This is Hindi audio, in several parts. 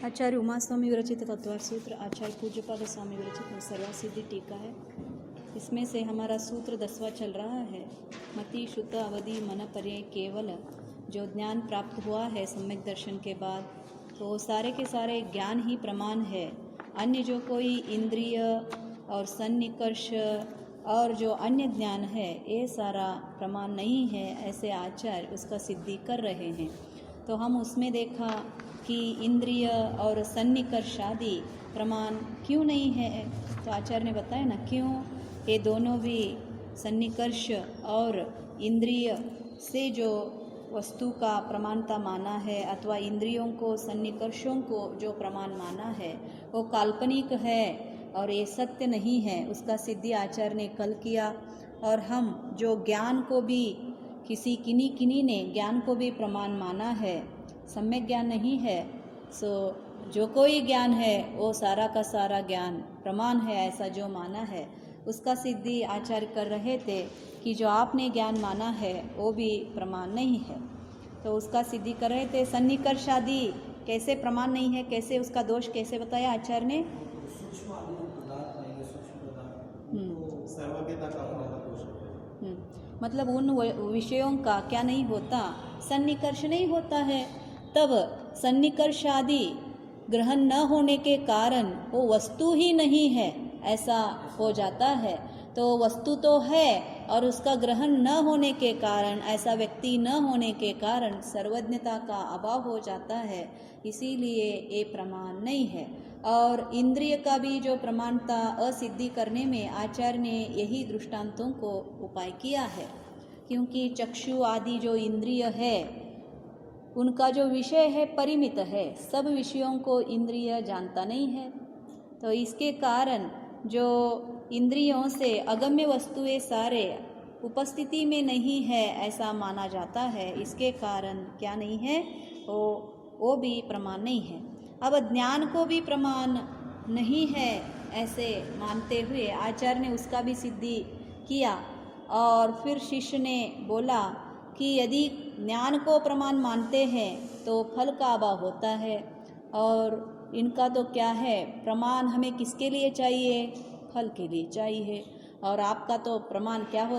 आचार्य उमा स्वामी विरचित तत्वार सूत्र आचार्य पूज्यपाद स्वामी विरचित सर्वासिद्धि टीका है। इसमें से हमारा सूत्र 10वां चल रहा है। मति शुद्ध अवधि मन पर्यय केवल जो ज्ञान प्राप्त हुआ है सम्यक दर्शन के बाद, तो सारे के सारे ज्ञान ही प्रमाण है। अन्य जो कोई इंद्रिय और सन्निकर्ष और जो अन्य ज्ञान है ये सारा प्रमाण नहीं है, ऐसे आचार्य उसका सिद्धि कर रहे हैं। तो हम उसमें देखा कि इंद्रिय और सन्निकर्ष आदि प्रमाण क्यों नहीं है, तो आचार्य ने बताया ना क्यों। ये दोनों भी सन्निकर्ष और इंद्रिय से जो वस्तु का प्रमाणता माना है अथवा इंद्रियों को सन्निकर्षों को जो प्रमाण माना है वो काल्पनिक है और ये सत्य नहीं है, उसका सिद्धि आचार्य ने कल किया। और हम जो ज्ञान को भी किसी किन्हीं ने ज्ञान को भी प्रमाण माना है, सम्यक ज्ञान नहीं है, सो जो कोई ज्ञान है वो सारा का सारा ज्ञान प्रमाण है, ऐसा जो माना है उसका सिद्धि आचार्य कर रहे थे कि जो आपने ज्ञान माना है वो भी प्रमाण नहीं है। तो उसका सिद्धि कर रहे थे। सन्निकर्ष आदि कैसे प्रमाण नहीं है, कैसे उसका दोष कैसे बताया आचार्य ने। मतलब उन विषयों का क्या नहीं होता, सन्निकर्ष नहीं होता है, तब सन्निकर्ष आदि ग्रहण न होने के कारण वो वस्तु ही नहीं है ऐसा हो जाता है। तो वस्तु तो है और उसका ग्रहण न होने के कारण, ऐसा व्यक्ति न होने के कारण सर्वज्ञता का अभाव हो जाता है, इसीलिए ये प्रमाण नहीं है। और इंद्रिय का भी जो प्रमाणता असिद्धि करने में आचार्य ने यही दृष्टांतों को उपाय किया है, क्योंकि चक्षु आदि जो इंद्रिय है उनका जो विषय है परिमित है, सब विषयों को इंद्रिय जानता नहीं है। तो इसके कारण जो इंद्रियों से अगम्य वस्तुएं सारे उपस्थिति में नहीं है ऐसा माना जाता है, इसके कारण क्या नहीं है, वो भी प्रमाण नहीं है। अब ज्ञान को भी प्रमाण नहीं है ऐसे मानते हुए आचार्य ने उसका भी सिद्धि किया। और फिर शिष्य ने बोला कि यदि ज्ञान को प्रमाण मानते हैं तो फल का अभाव होता है, और इनका तो क्या है, प्रमाण हमें किसके लिए चाहिए, फल के लिए चाहिए। और आपका तो प्रमाण क्या हो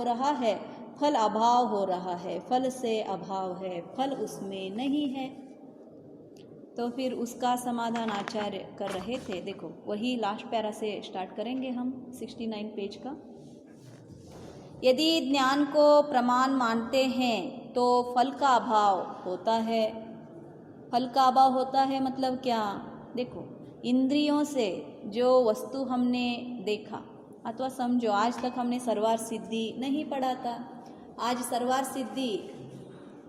रहा है, फल अभाव हो रहा है, फल से अभाव है, फल उसमें नहीं है। तो फिर उसका समाधान आचार्य कर रहे थे। देखो वही लास्ट पैरा से स्टार्ट करेंगे हम, 69 पेज का। यदि ज्ञान को प्रमाण मानते हैं तो फल का अभाव होता है। फल का अभाव होता है मतलब क्या, देखो इंद्रियों से जो वस्तु हमने देखा, अथवा समझो आज तक हमने सर्वार सिद्धि नहीं पढ़ा था, आज सर्वार सिद्धि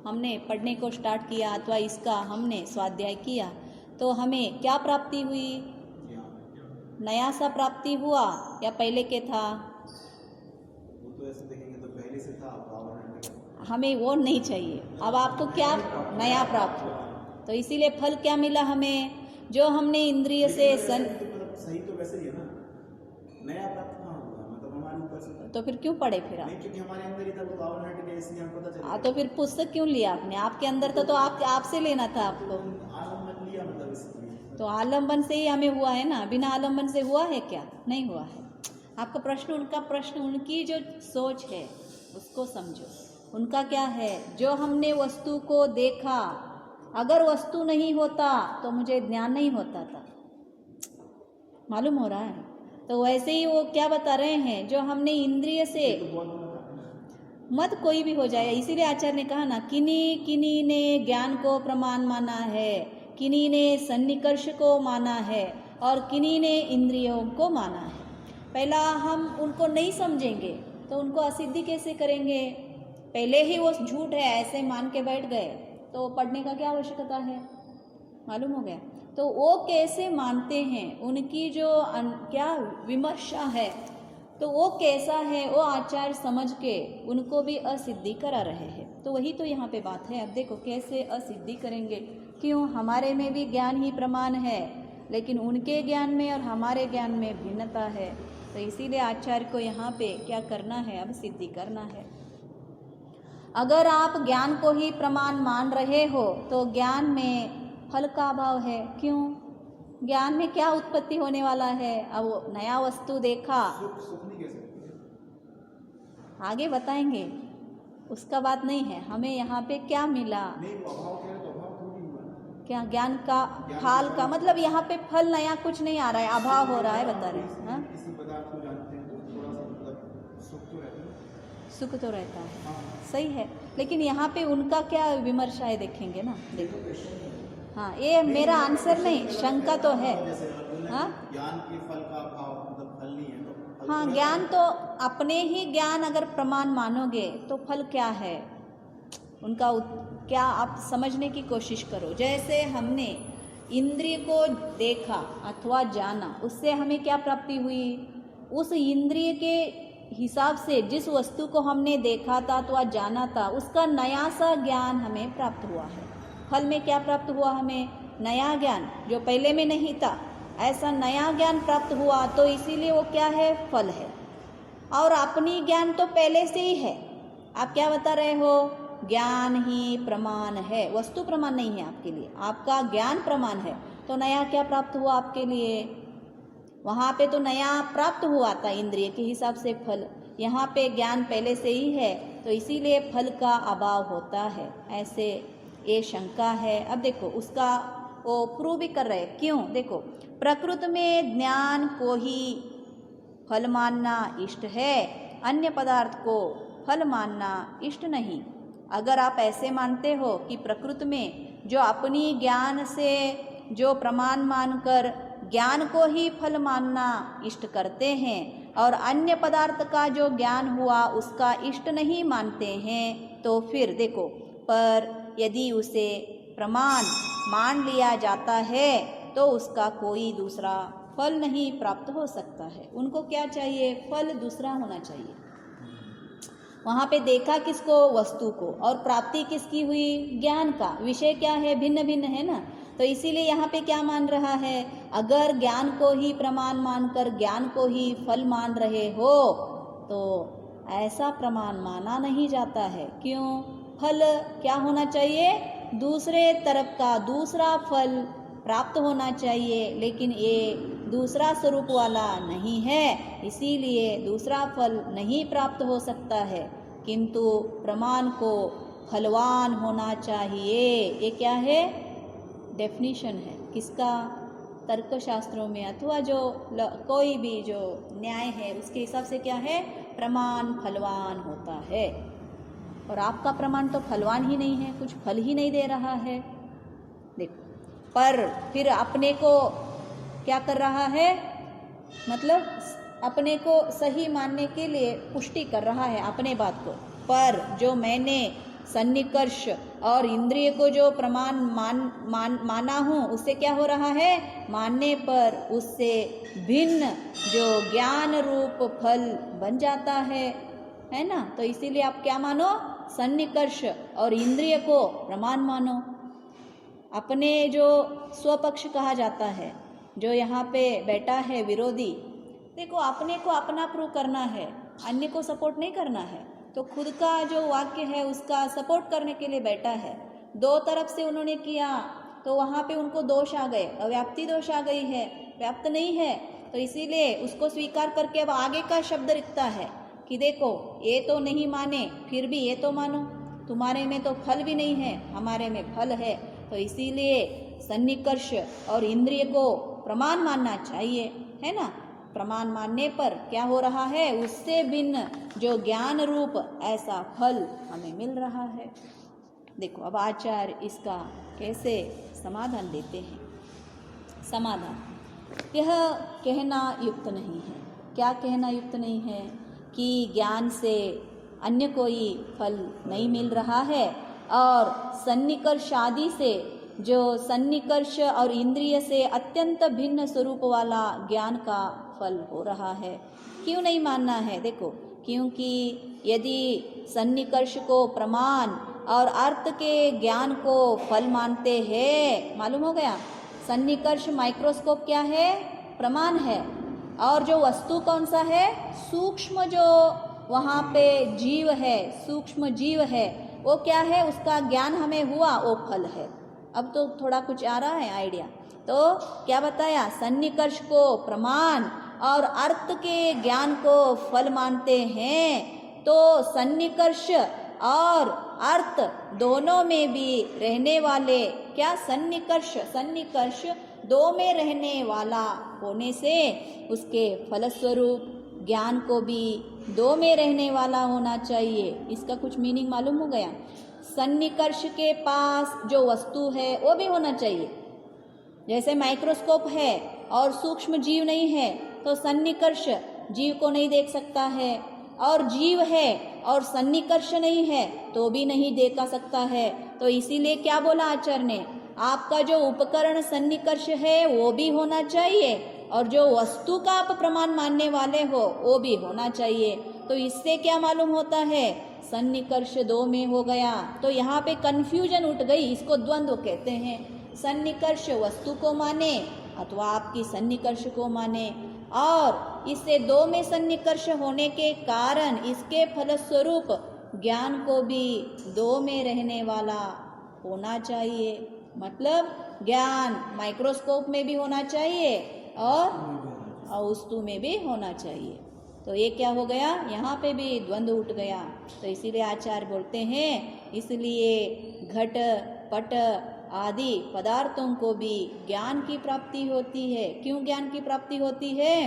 हमने पढ़ने को स्टार्ट किया अथवा इसका हमने स्वाध्याय किया, तो हमें क्या प्राप्ति हुई, नया सा प्राप्ति हुआ या पहले के था। तो ऐसे देखेंगे तो पहले से था, हमें वो नहीं चाहिए। अब आपको क्या नया प्राप्त हुआ, तो इसीलिए फल क्या मिला हमें, जो हमने इंद्रिय से सही तो वैसे ही है ना, नया प्राप्त कहाँ हुआ, मतलब हमारे ऊपर से। तो फिर क्यों पढ़े फिर आप, क्योंकि हमारे अंदर ही था वो पावर हट गया, इसलिए हमको पता चला। तो फिर पुस्तक क्यों लिया आपने, आपके अंदर था तो आपसे लेना था आपको। आलम्बन लिया मतलब इसलिए, तो आलम्बन से ही हमें हुआ है ना, बिना आलम्बन से हुआ है क्या, नहीं हुआ है। आपका प्रश्न, उनका प्रश्न, उनकी जो सोच है उसको समझो। उनका क्या है, जो हमने वस्तु को देखा, अगर वस्तु नहीं होता तो मुझे ज्ञान नहीं होता था, मालूम हो रहा है। तो वैसे ही वो क्या बता रहे हैं, जो हमने इंद्रिय से, मत कोई भी हो जाएगा, इसीलिए आचार्य ने कहा ना, किन्हीं ने ज्ञान को प्रमाण माना है, किन्हीं ने सन्निकर्ष को माना है और किन्हीं ने इंद्रियों को माना है। पहला हम उनको नहीं समझेंगे तो उनको असिद्धि कैसे करेंगे, पहले ही वो झूठ है ऐसे मान के बैठ गए तो पढ़ने का क्या आवश्यकता है, मालूम हो गया। तो वो कैसे मानते हैं, उनकी जो क्या विमर्शा है, तो वो कैसा है, वो आचार्य समझ के उनको भी असिद्धि करा रहे हैं। तो वही तो यहाँ पे बात है। अब देखो कैसे असिद्धि करेंगे, क्यों, हमारे में भी ज्ञान ही प्रमाण है, लेकिन उनके ज्ञान में और हमारे ज्ञान में भिन्नता है। तो इसीलिए आचार्य को यहाँ पे क्या करना है, अब सिद्धि करना है। अगर आप ज्ञान को ही प्रमाण मान रहे हो तो ज्ञान में फल का अभाव है। क्यों? ज्ञान में क्या उत्पत्ति होने वाला है? अब वो नया वस्तु देखा, सुख नहीं कह सकते। आगे बताएंगे, उसका बात नहीं है। हमें यहाँ पे क्या मिला? नहीं, वो अभाव कह रहे तो अभाव थोड़ी हुआ ना। क्या ज्ञान का फल का मतलब यहाँ पे फल नया कुछ नहीं आ रहा है, अभाव हो रहा है, बता रहे हैं। हाँ? किसी पदार्थ को जानते हैं तो थोड़ा सा मतलब सुख तो रहता है। सुख तो रहता है, हाँ, सही है, लेकिन यहाँ पे उनका क्या विमर्श है देखेंगे ना। देखो, हाँ, ये मेरा आंसर नहीं, शंका तो है। जैसे बोलने हाँ? ज्ञान के फल का अभाव मतलब फल नहीं है तो फल हाँ, तो ज्ञान रहता तो अपने ही ज्ञान अगर प्रमाण मानोगे तो फल क्या है उनका क्या आप समझने की कोशिश करो। जैसे हमने इंद्रिय को देखा अथवा जाना, उससे हमें क्या प्राप्ति हुई? उस इंद्रिय के हिसाब से जिस वस्तु को हमने देखा था अथवा जाना था, उसका नया सा ज्ञान हमें प्राप्त हुआ है। फल में क्या प्राप्त हुआ? हमें नया ज्ञान, जो पहले में नहीं था, ऐसा नया ज्ञान प्राप्त हुआ, तो इसीलिए वो क्या है? फल है। और अपनी ज्ञान तो पहले से ही है। आप क्या बता रहे हो? ज्ञान ही प्रमाण है, वस्तु प्रमाण नहीं है आपके लिए, आपका ज्ञान प्रमाण है। तो नया क्या प्राप्त हुआ आपके लिए? वहाँ पे तो नया प्राप्त हुआ था इंद्रिय के हिसाब से फल, यहाँ पे ज्ञान पहले से ही है, तो इसीलिए फल का अभाव होता है, ऐसे ये शंका है। अब देखो उसका वो प्रूव भी कर रहे। क्यों? देखो, प्रकृति में ज्ञान को ही फल मानना इष्ट है, अन्य पदार्थ को फल मानना इष्ट नहीं। अगर आप ऐसे मानते हो कि प्रकृति में जो अपनी ज्ञान से जो प्रमाण मानकर ज्ञान को ही फल मानना इष्ट करते हैं और अन्य पदार्थ का जो ज्ञान हुआ उसका इष्ट नहीं मानते हैं, तो फिर देखो, पर यदि उसे प्रमाण मान लिया जाता है तो उसका कोई दूसरा फल नहीं प्राप्त हो सकता है। उनको क्या चाहिए? फल दूसरा होना चाहिए। वहाँ पे देखा किसको? वस्तु को, और प्राप्ति किसकी हुई? ज्ञान का। विषय क्या है? भिन्न भिन्न है ना। तो इसीलिए यहाँ पे क्या मान रहा है? अगर ज्ञान को ही प्रमाण मानकर ज्ञान को ही फल मान रहे हो तो ऐसा प्रमाण माना नहीं जाता है। क्यों? फल क्या होना चाहिए? दूसरे तरफ का दूसरा फल प्राप्त होना चाहिए, लेकिन ये दूसरा स्वरूप वाला नहीं है, इसीलिए दूसरा फल नहीं प्राप्त हो सकता है। किंतु प्रमाण को फलवान होना चाहिए। ये क्या है? डेफिनेशन है किसका? तर्कशास्त्रों में अथवा जो कोई भी जो न्याय है उसके हिसाब से क्या है? प्रमाण फलवान होता है। और आपका प्रमाण तो फलवान ही नहीं है, कुछ फल ही नहीं दे रहा है। देखो, पर फिर अपने को क्या कर रहा है? मतलब अपने को सही मानने के लिए पुष्टि कर रहा है अपने बात को। पर जो मैंने सन्निकर्ष और इंद्रिय को जो प्रमाण माना हूँ, उससे क्या हो रहा है? मानने पर उससे भिन्न जो ज्ञान रूप फल बन जाता है ना। तो इसीलिए आप क्या मानो? सन्निकर्ष और इंद्रिय को प्रमाण मानो। अपने जो स्वपक्ष कहा जाता है, जो यहाँ पे बैठा है विरोधी, देखो अपने को अपना प्रूव करना है, अन्य को सपोर्ट नहीं करना है। तो खुद का जो वाक्य है उसका सपोर्ट करने के लिए बैठा है। दो तरफ से उन्होंने किया तो वहाँ पे उनको दोष आ गए, अव्याप्ति दोष आ गई है, व्याप्त नहीं है। तो इसीलिए उसको स्वीकार करके अब आगे का शब्द लिखता है कि देखो ये तो नहीं माने, फिर भी ये तो मानो, तुम्हारे में तो फल भी नहीं है, हमारे में फल है। तो इसीलिए सन्निकर्ष और इंद्रिय को प्रमाण मानना चाहिए, है ना। प्रमाण मानने पर क्या हो रहा है? उससे भिन्न जो ज्ञान रूप ऐसा फल हमें मिल रहा है। देखो अब आचार्य इसका कैसे समाधान देते हैं। समाधान, यह कहना युक्त नहीं है। क्या कहना युक्त नहीं है? कि ज्ञान से अन्य कोई फल नहीं मिल रहा है और सन्निकर्ष आदि से जो सन्निकर्ष और इंद्रिय से अत्यंत भिन्न स्वरूप वाला ज्ञान का फल हो रहा है। क्यों नहीं मानना है? देखो, क्योंकि यदि सन्निकर्ष को प्रमाण और अर्थ के ज्ञान को फल मानते हैं, मालूम हो गया, सन्निकर्ष माइक्रोस्कोप क्या है? प्रमाण है। और जो वस्तु कौन सा है? सूक्ष्म जो वहाँ पे जीव है, सूक्ष्म जीव है, वो क्या है? उसका ज्ञान हमें हुआ, वो फल है। अब तो थोड़ा कुछ आ रहा है आइडिया। तो क्या बताया, सन्निकर्ष को प्रमाण और अर्थ के ज्ञान को फल मानते हैं। तो सन्निकर्ष और अर्थ दोनों में भी रहने वाले, क्या सन्निकर्ष दो में रहने वाला होने से उसके फलस्वरूप ज्ञान को भी दो में रहने वाला होना चाहिए। इसका कुछ मीनिंग मालूम हो गया। सन्निकर्ष के पास जो वस्तु है वो भी होना चाहिए। जैसे माइक्रोस्कोप है और सूक्ष्म जीव नहीं है तो सन्निकर्ष जीव को नहीं देख सकता है, और जीव है और सन्निकर्ष नहीं है तो भी नहीं देखा सकता है। तो इसीलिए क्या बोला आचार्य ने, आपका जो उपकरण सन्निकर्ष है वो भी होना चाहिए और जो वस्तु का आप प्रमाण मानने वाले हो वो भी होना चाहिए। तो इससे क्या मालूम होता है, सन्निकर्ष दो में हो गया। तो यहाँ पे कंफ्यूजन उठ गई, इसको द्वंद्व कहते हैं। सन्निकर्ष वस्तु को माने अथवा आपकी सन्निकर्ष को माने, और इससे दो में सन्निकर्ष होने के कारण इसके फलस्वरूप ज्ञान को भी दो में रहने वाला होना चाहिए। मतलब ज्ञान माइक्रोस्कोप में भी होना चाहिए और वस्तु में भी होना चाहिए। तो ये क्या हो गया, यहाँ पे भी द्वंद्व उठ गया। तो इसीलिए आचार्य बोलते हैं, इसलिए घट पट आदि पदार्थों को भी ज्ञान की प्राप्ति होती है। क्यों ज्ञान की प्राप्ति होती है,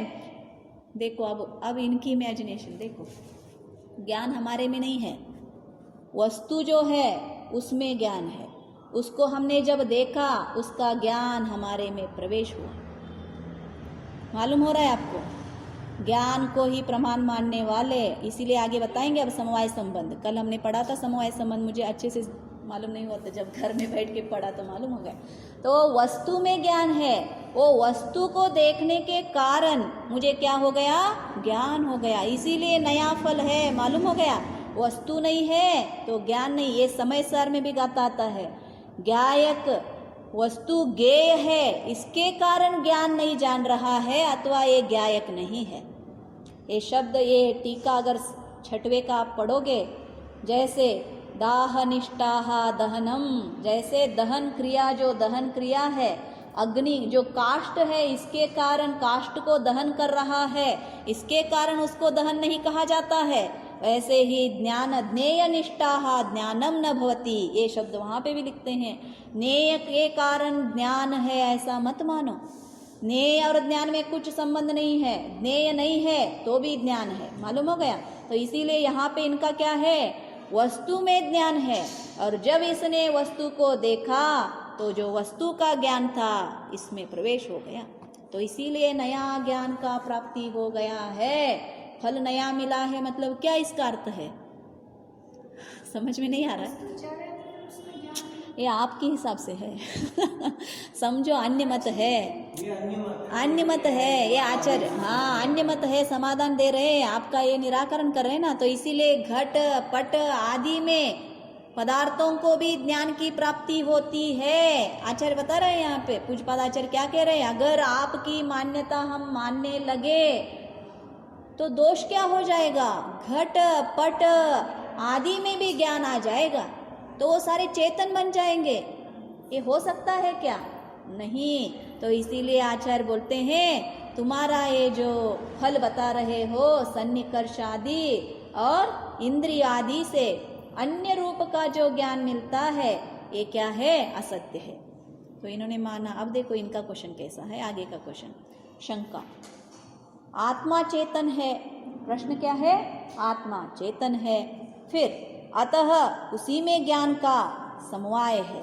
देखो अब इनकी इमेजिनेशन देखो। ज्ञान हमारे में नहीं है, वस्तु जो है उसमें ज्ञान है। उसको हमने जब देखा उसका ज्ञान हमारे में प्रवेश हुआ। मालूम हो रहा है आपको, ज्ञान को ही प्रमाण मानने वाले। इसीलिए आगे बताएंगे अब समवाय संबंध। कल हमने पढ़ा था समवाय संबंध, मुझे अच्छे से मालूम नहीं हुआ था, जब घर में बैठ के पढ़ा तो मालूम हो गया। तो वस्तु में ज्ञान है, वो वस्तु को देखने के कारण मुझे क्या हो गया, ज्ञान हो गया। इसीलिए नया फल है, मालूम हो गया। वस्तु नहीं है तो ज्ञान नहीं। ये समय सार में भी गाता आता है, ज्ञायक वस्तु ज्ञेय है, इसके कारण ज्ञान नहीं जान रहा है अथवा ये ज्ञायक नहीं है। ये शब्द, ये टीका अगर छठवें का आप पढ़ोगे, जैसे दाहनिष्ठाः दहनम, जैसे दहन क्रिया, जो दहन क्रिया है, अग्नि जो काष्ठ है इसके कारण काष्ठ को दहन कर रहा है, इसके कारण उसको दहन नहीं कहा जाता है। वैसे ही ज्ञान ज्ञेय निष्ठाः ज्ञानम न भवति, ये शब्द वहाँ पे भी लिखते हैं। ज्ञेय के कारण ज्ञान है ऐसा मत मानो। ज्ञेय और ज्ञान में कुछ संबंध नहीं है, ज्ञेय नहीं है तो भी ज्ञान है। मालूम हो गया। तो इसीलिए यहाँ पे इनका क्या है, वस्तु में ज्ञान है, और जब इसने वस्तु को देखा तो जो वस्तु का ज्ञान था इसमें प्रवेश हो गया। तो इसीलिए नया ज्ञान का प्राप्ति हो गया है। फल नया मिला है मतलब क्या, इसका अर्थ है समझ में नहीं आ रहा है, ये आपके हिसाब से है समझो, अन्य मत है, अन्य मत है ये आचार्य, हाँ अन्य मत है, समाधान दे रहे हैं, आपका ये निराकरण कर रहे हैं ना। तो इसीलिए घट पट आदि में पदार्थों को भी ज्ञान की प्राप्ति होती है। आचार्य बता रहे हैं यहाँ पे, पूज्यपाद आचार्य क्या कह रहे हैं, अगर आपकी मान्यता हम मानने लगे तो दोष क्या हो जाएगा, घट पट आदि में भी ज्ञान आ जाएगा तो वो सारे चेतन बन जाएंगे। ये हो सकता है क्या, नहीं। तो इसीलिए आचार्य बोलते हैं, तुम्हारा ये जो फल बता रहे हो सन्निकर्ष आदि और इंद्रिय आदि से अन्य रूप का जो ज्ञान मिलता है ये क्या है, असत्य है। तो इन्होंने माना। अब देखो इनका क्वेश्चन कैसा है, आगे का क्वेश्चन, शंका। आत्मा चेतन है, प्रश्न क्या है, आत्मा चेतन है, फिर अतः उसी में ज्ञान का समवाय है,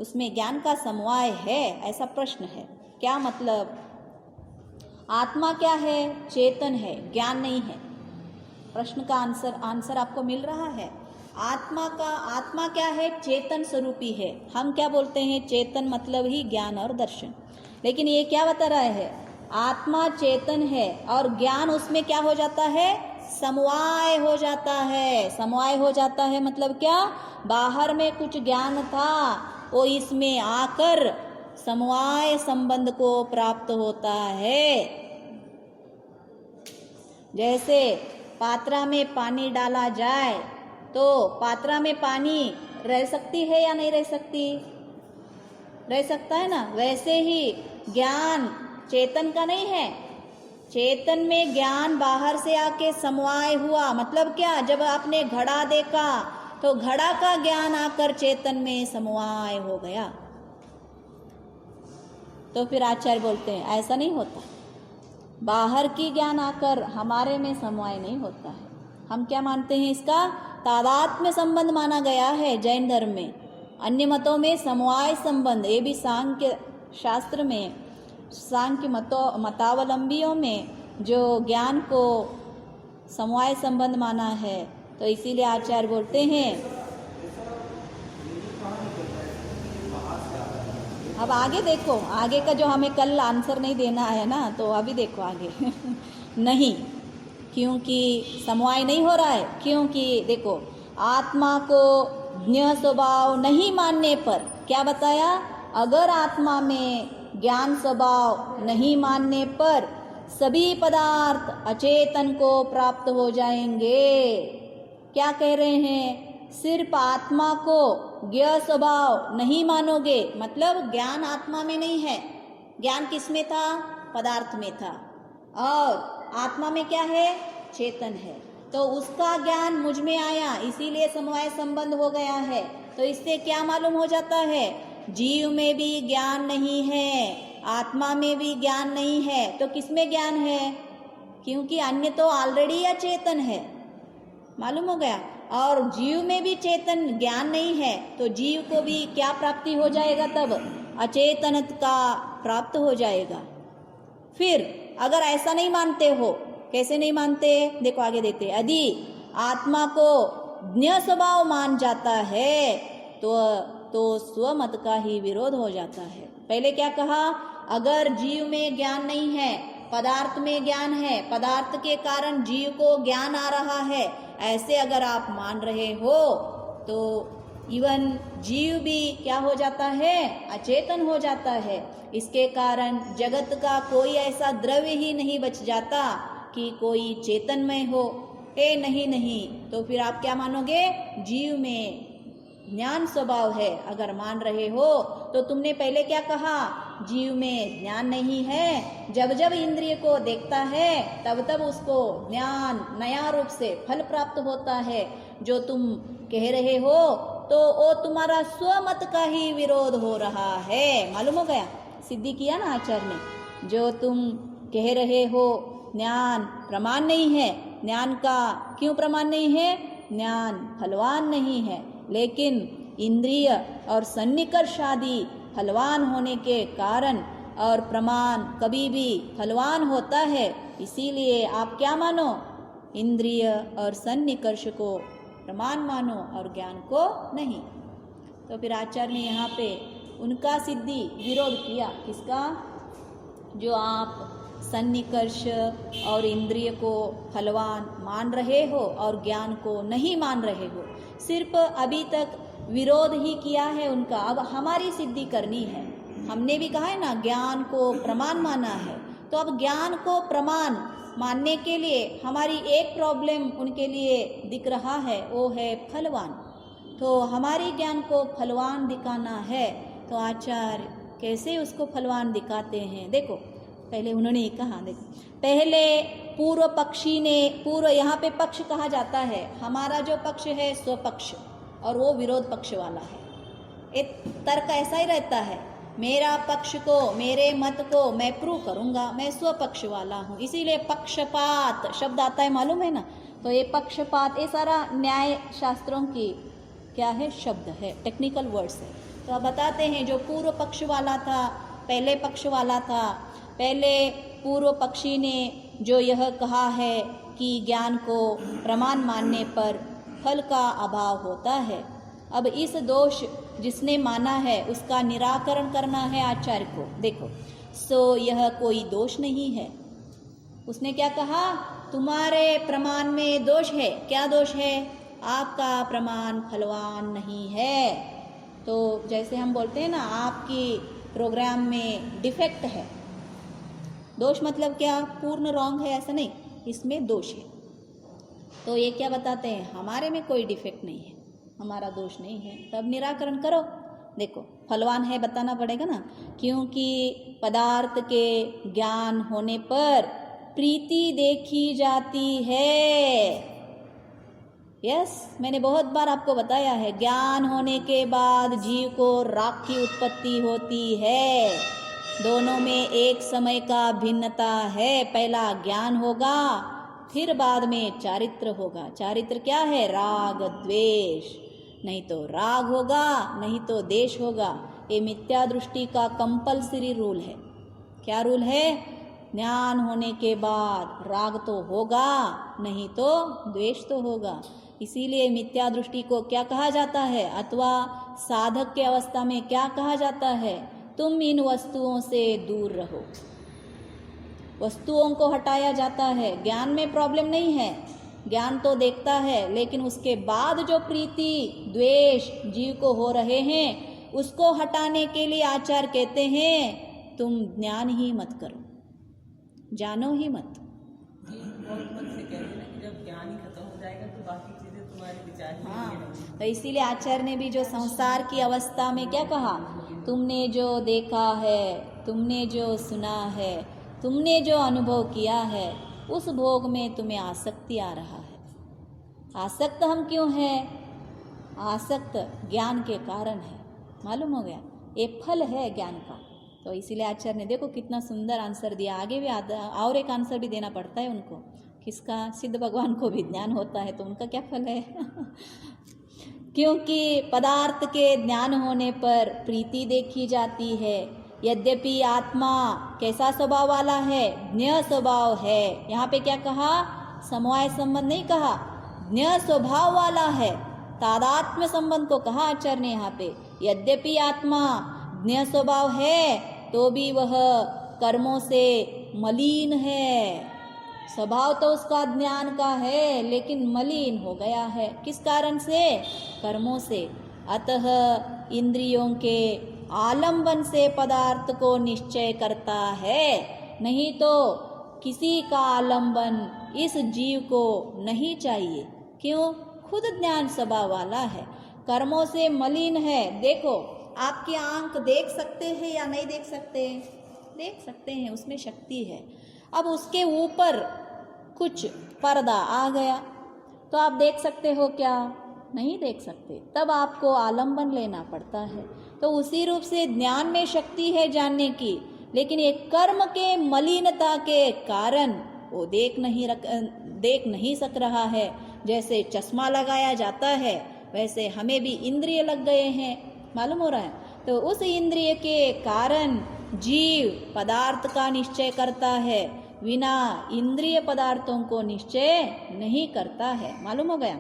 उसमें ज्ञान का समवाय है, ऐसा प्रश्न है। क्या मतलब, आत्मा क्या है, चेतन है, ज्ञान नहीं है। प्रश्न का आंसर आपको मिल रहा है। आत्मा क्या है, चेतन स्वरूपी है। हम क्या बोलते हैं, चेतन मतलब ही ज्ञान और दर्शन। लेकिन ये क्या बता रहा है, आत्मा चेतन है और ज्ञान उसमें क्या हो जाता है, समवाय हो जाता है। समवाय हो जाता है मतलब क्या, बाहर में कुछ ज्ञान था वो इसमें आकर समवाय संबंध को प्राप्त होता है। जैसे पात्रा में पानी डाला जाए तो पात्रा में पानी रह सकती है या नहीं रह सकती, रह सकता है ना। वैसे ही ज्ञान चेतन का नहीं है। चेतन में ज्ञान बाहर से आके समवाय हुआ, मतलब क्या, जब आपने घड़ा देखा तो घड़ा का ज्ञान आकर चेतन में समवाय हो गया। तो फिर आचार्य बोलते हैं ऐसा नहीं होता, बाहर की ज्ञान आकर हमारे में समवाय नहीं होता है। हम क्या मानते हैं, इसका तादात्म्य संबंध माना गया है जैन धर्म में। अन्य मतों में समवाय संबंध, ये भी सांख्य शास्त्र में, सांख्य मतावलंबियों में जो ज्ञान को समवाय संबंध माना है। तो इसीलिए आचार्य बोलते हैं, अब आगे देखो, आगे का जो हमें कल आंसर नहीं देना है ना, तो अभी देखो आगे नहीं, क्योंकि समवाय नहीं हो रहा है। क्योंकि देखो, आत्मा को ज्ञ स्वभाव नहीं मानने पर क्या बताया, अगर आत्मा में ज्ञान स्वभाव नहीं मानने पर सभी पदार्थ अचेतन को प्राप्त हो जाएंगे। क्या कह रहे हैं, सिर्फ आत्मा को ज्ञ स्वभाव नहीं मानोगे, मतलब ज्ञान आत्मा में नहीं है। ज्ञान किस में था, पदार्थ में था, और आत्मा में क्या है, चेतन है। तो उसका ज्ञान मुझ में आया, इसीलिए समवाय संबंध हो गया है। तो इससे क्या मालूम हो जाता है, जीव में भी ज्ञान नहीं है, आत्मा में भी ज्ञान नहीं है। तो किस में ज्ञान है, क्योंकि अन्य तो ऑलरेडी अचेतन है, मालूम हो गया। और जीव में भी चेतन ज्ञान नहीं है, तो जीव को भी क्या प्राप्ति हो जाएगा, तब अचेतन का प्राप्त हो जाएगा। फिर अगर ऐसा नहीं मानते हो, कैसे नहीं मानते, देखो आगे देते, यदि आत्मा को ज्ञ स्वभाव मान जाता है तो स्वमत का ही विरोध हो जाता है। पहले क्या कहा, अगर जीव में ज्ञान नहीं है, पदार्थ में ज्ञान है, पदार्थ के कारण जीव को ज्ञान आ रहा है, ऐसे अगर आप मान रहे हो तो इवन जीव भी क्या हो जाता है, अचेतन हो जाता है। इसके कारण जगत का कोई ऐसा द्रव्य ही नहीं बच जाता कि कोई चेतनमय हो। नहीं, तो फिर आप क्या मानोगे, जीव में ज्ञान स्वभाव है। अगर मान रहे हो तो तुमने पहले क्या कहा, जीव में ज्ञान नहीं है, जब जब इंद्रिय को देखता है तब तब उसको ज्ञान नया रूप से फल प्राप्त होता है। जो तुम कह रहे हो तो वो तुम्हारा स्वमत का ही विरोध हो रहा है, मालूम हो गया, सिद्धि किया ना आचार्य ने। जो तुम कह रहे हो ज्ञान प्रमाण नहीं है, ज्ञान का क्यों प्रमाण नहीं है, ज्ञान फलवान नहीं है, लेकिन इंद्रिय और सन्निकर्ष आदि फलवान होने के कारण और प्रमाण कभी भी फलवान होता है। इसीलिए आप क्या मानो, इंद्रिय और सन्निकर्ष को प्रमाण मानो और ज्ञान को नहीं। तो फिर आचार्य ने यहाँ पे उनका सिद्धि विरोध किया, किसका, जो आप सन्निकर्ष और इंद्रिय को फलवान मान रहे हो और ज्ञान को नहीं मान रहे हो। सिर्फ अभी तक विरोध ही किया है उनका, अब हमारी सिद्धि करनी है। हमने भी कहा है ना, ज्ञान को प्रमाण माना है, तो अब ज्ञान को प्रमाण मानने के लिए हमारी एक प्रॉब्लम उनके लिए दिख रहा है, वो है फलवान। तो हमारी ज्ञान को फलवान दिखाना है, तो आचार्य कैसे उसको फलवान दिखाते हैं। देखो पहले उन्होंने ये कहा, देखो पहले पूर्व पक्षी ने, पूर्व यहाँ पे पक्ष कहा जाता है, हमारा जो पक्ष है स्वपक्ष और वो विरोध पक्ष वाला है। एक तर्क ऐसा ही रहता है, मेरा पक्ष को, मेरे मत को मैं प्रूव करूँगा, मैं स्वपक्ष वाला हूँ, इसीलिए पक्षपात शब्द आता है, मालूम है ना। तो ये पक्षपात, ये सारा न्याय शास्त्रों की क्या है, शब्द है, टेक्निकल वर्ड्स है। तो अब बताते हैं, जो पूर्व पक्ष वाला था, पहले पक्ष वाला था, पहले पूर्व पक्षी ने जो यह कहा है कि ज्ञान को प्रमाण मानने पर फल का अभाव होता है। अब इस दोष जिसने माना है उसका निराकरण करना है आचार्य को। देखो, सो यह कोई दोष नहीं है। उसने क्या कहा, तुम्हारे प्रमाण में दोष है। क्या दोष है, आपका प्रमाण फलवान नहीं है। तो जैसे हम बोलते हैं ना, आपकी प्रोग्राम में डिफेक्ट है। दोष मतलब क्या, पूर्ण रॉन्ग है ऐसा नहीं, इसमें दोष है। तो ये क्या बताते हैं, हमारे में कोई डिफेक्ट नहीं है, हमारा दोष नहीं है। तब निराकरण करो, देखो फलवान है बताना पड़ेगा ना, क्योंकि पदार्थ के ज्ञान होने पर प्रीति देखी जाती है। यस, मैंने बहुत बार आपको बताया है, ज्ञान होने के बाद जीव को राग की उत्पत्ति होती है। दोनों में एक समय का भिन्नता है। पहला ज्ञान होगा, फिर बाद में चारित्र होगा। चारित्र क्या है? राग द्वेष। नहीं तो राग होगा, नहीं तो द्वेष होगा। ये मिथ्या दृष्टि का कंपलसरी रूल है। क्या रूल है? ज्ञान होने के बाद राग तो होगा, नहीं तो द्वेष तो होगा। इसीलिए मिथ्या दृष्टि को क्या कहा जाता है, अथवा साधक के अवस्था में क्या कहा जाता है? तुम इन वस्तुओं से दूर रहो। वस्तुओं को हटाया जाता है। ज्ञान में प्रॉब्लम नहीं है, ज्ञान तो देखता है, लेकिन उसके बाद जो प्रीति द्वेष जीव को हो रहे हैं, उसको हटाने के लिए आचार्य कहते हैं तुम ज्ञान ही मत करो, जानो ही मत। जब ज्ञान ही खत्म हो जाएगा तो बाकी चीजें तुम्हारे विचार ही नहीं रहेंगी। तो इसीलिए आचार्य ने भी जो संसार की अवस्था में क्या कहा, तुमने जो देखा है, तुमने जो सुना है, तुमने जो अनुभव किया है, उस भोग में तुम्हें आसक्ति आ रहा है। आसक्त हम क्यों हैं? आसक्त ज्ञान के कारण है। मालूम हो गया? ये फल है ज्ञान का। तो इसीलिए आचार्य ने देखो कितना सुंदर आंसर दिया। आगे भी और एक आंसर भी देना पड़ता है उनको। किसका? सिद्ध भगवान को भी ज्ञान होता है, तो उनका क्या फल है? क्योंकि पदार्थ के ज्ञान होने पर प्रीति देखी जाती है। यद्यपि आत्मा कैसा स्वभाव वाला है? ज्ञ स्वभाव है। यहाँ पे क्या कहा? समवाय संबंध नहीं कहा, ज्ञ स्वभाव वाला है। तादात्म्य संबंध को कहा आचार्य ने यहाँ पे। यद्यपि आत्मा ज्ञ स्वभाव है तो भी वह कर्मों से मलिन है। स्वभाव तो उसका ज्ञान का है, लेकिन मलिन हो गया है। किस कारण से? कर्मों से। अतः इंद्रियों के आलंबन से पदार्थ को निश्चय करता है, नहीं तो किसी का आलंबन इस जीव को नहीं चाहिए। क्यों? खुद ज्ञान स्वभाव वाला है, कर्मों से मलिन है। देखो आपके आंख देख सकते हैं या नहीं देख सकते? देख सकते हैं, उसमें शक्ति है। अब उसके ऊपर कुछ पर्दा आ गया तो आप देख सकते हो क्या? नहीं देख सकते। तब आपको आलंबन लेना पड़ता है। तो उसी रूप से ज्ञान में शक्ति है जानने की, लेकिन एक कर्म के मलिनता के कारण वो देख नहीं सक रहा है। जैसे चश्मा लगाया जाता है, वैसे हमें भी इंद्रिय लग गए हैं। मालूम हो रहा है? तो उस इंद्रिय के कारण जीव पदार्थ का निश्चय करता है, बिना इंद्रिय पदार्थों को निश्चय नहीं करता है। मालूम हो गया?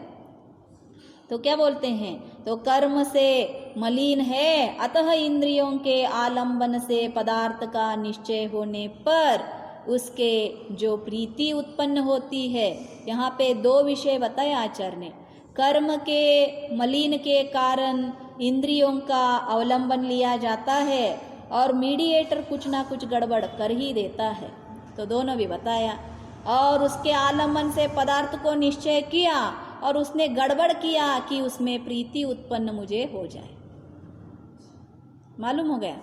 तो क्या बोलते हैं? तो कर्म से मलिन है, अतः इंद्रियों के आलंबन से पदार्थ का निश्चय होने पर उसके जो प्रीति उत्पन्न होती है। यहाँ पे दो विषय बताया आचार्य ने। कर्म के मलिन के कारण इंद्रियों का अवलंबन लिया जाता है, और मीडिएटर कुछ ना कुछ गड़बड़ कर ही देता है। तो दोनों भी बताया। और उसके आलंबन से पदार्थ को निश्चय किया, और उसने गड़बड़ किया कि उसमें प्रीति उत्पन्न मुझे हो जाए। मालूम हो गया?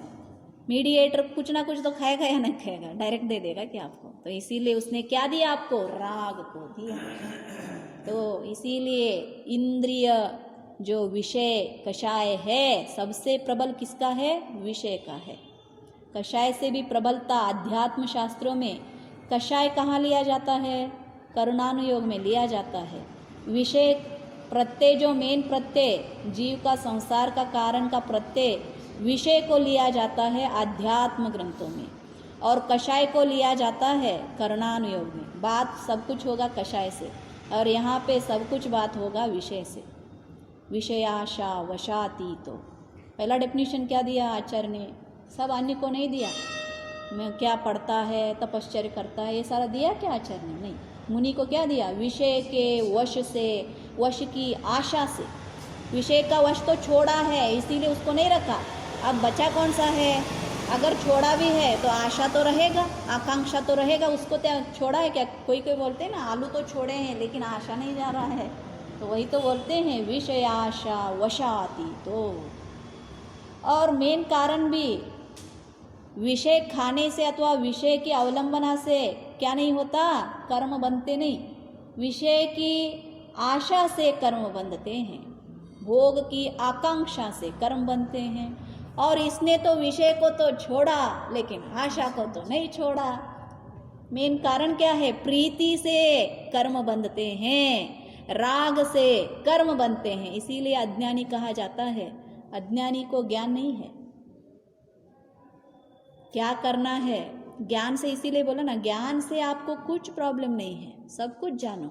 मीडिएटर कुछ ना कुछ तो खाएगा या नहीं खाएगा, डायरेक्ट दे देगा क्या आपको? तो इसीलिए उसने क्या दिया आपको? राग को दिया। तो इसीलिए इंद्रिय जो विषय कषाय है, सबसे प्रबल किसका है? विषय का है। कषाय से भी प्रबलता अध्यात्म शास्त्रों में कषाय कहाँ लिया जाता है? करुणानुयोग में लिया जाता है। विषय प्रत्यय, जो मेन प्रत्यय जीव का संसार का कारण का प्रत्यय, विषय को लिया जाता है आध्यात्म ग्रंथों में, और कषाय को लिया जाता है करुणानुयोग में। बात सब कुछ होगा कषाय से, और यहाँ पे सब कुछ बात होगा विषय से। विषयाशा वशाती। तो पहला डेफिनेशन क्या दिया आचार्य ने? सब अन्य को नहीं दिया। मैं क्या पढ़ता है, तपश्चर्य करता है, ये सारा दिया क्या आचार्य ने? नहीं। मुनि को क्या दिया? विषय के वश से, वश की आशा से। विषय का वश तो छोड़ा है, इसीलिए उसको नहीं रखा। अब बचा कौन सा है? अगर छोड़ा भी है तो आशा तो रहेगा, आकांक्षा तो रहेगा। उसको क्या छोड़ा है क्या? कोई कोई बोलते हैं ना, आलू तो छोड़े हैं लेकिन आशा नहीं जा रहा है। तो वही तो बोलते हैं विषय आशा वशाती। तो और मेन कारण भी विषय खाने से अथवा विषय की अवलंबना से क्या नहीं होता, कर्म बनते नहीं। विषय की आशा से कर्म बनते हैं, भोग की आकांक्षा से कर्म बनते हैं। और इसने तो विषय को तो छोड़ा लेकिन आशा को तो नहीं छोड़ा। मेन कारण क्या है, प्रीति से कर्म बनते हैं, राग से कर्म बनते हैं। इसीलिए अज्ञानी कहा जाता है। अज्ञानी को ज्ञान नहीं है क्या करना है, ज्ञान से इसीलिए बोला ना, ज्ञान से आपको कुछ प्रॉब्लम नहीं है, सब कुछ जानो।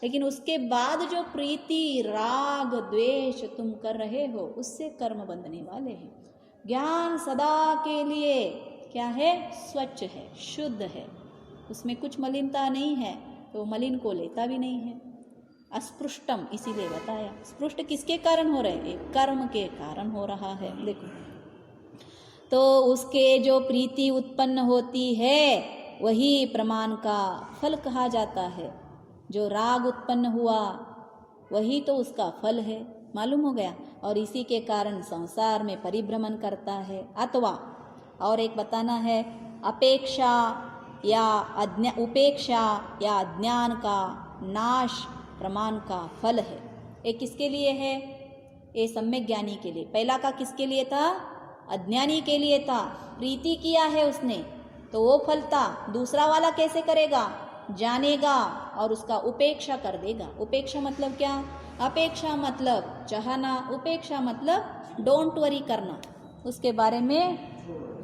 लेकिन उसके बाद जो प्रीति राग द्वेष तुम कर रहे हो उससे कर्म बंधने वाले हैं। ज्ञान सदा के लिए क्या है, स्वच्छ है, शुद्ध है, उसमें कुछ मलिनता नहीं है, तो मलिन को लेता भी नहीं है। अस्पृष्टम इसीलिए बताया। स्पृष्ट किसके कारण हो रहे हैं, कर्म के कारण हो रहा है। देखो तो उसके जो प्रीति उत्पन्न होती है वही प्रमाण का फल कहा जाता है। जो राग उत्पन्न हुआ वही तो उसका फल है, मालूम हो गया। और इसी के कारण संसार में परिभ्रमण करता है। अथवा और एक बताना है, उपेक्षा या अज्ञान का नाश प्रमाण का फल है। एक किसके लिए है, ये सम्यक ज्ञानी के लिए। पहला का किसके लिए था, अज्ञानी के लिए था। प्रीति किया है उसने तो वो फल था। दूसरा वाला कैसे करेगा, जानेगा और उसका उपेक्षा कर देगा। उपेक्षा मतलब क्या, अपेक्षा मतलब चाहना, उपेक्षा मतलब डोंट वरी करना, उसके बारे में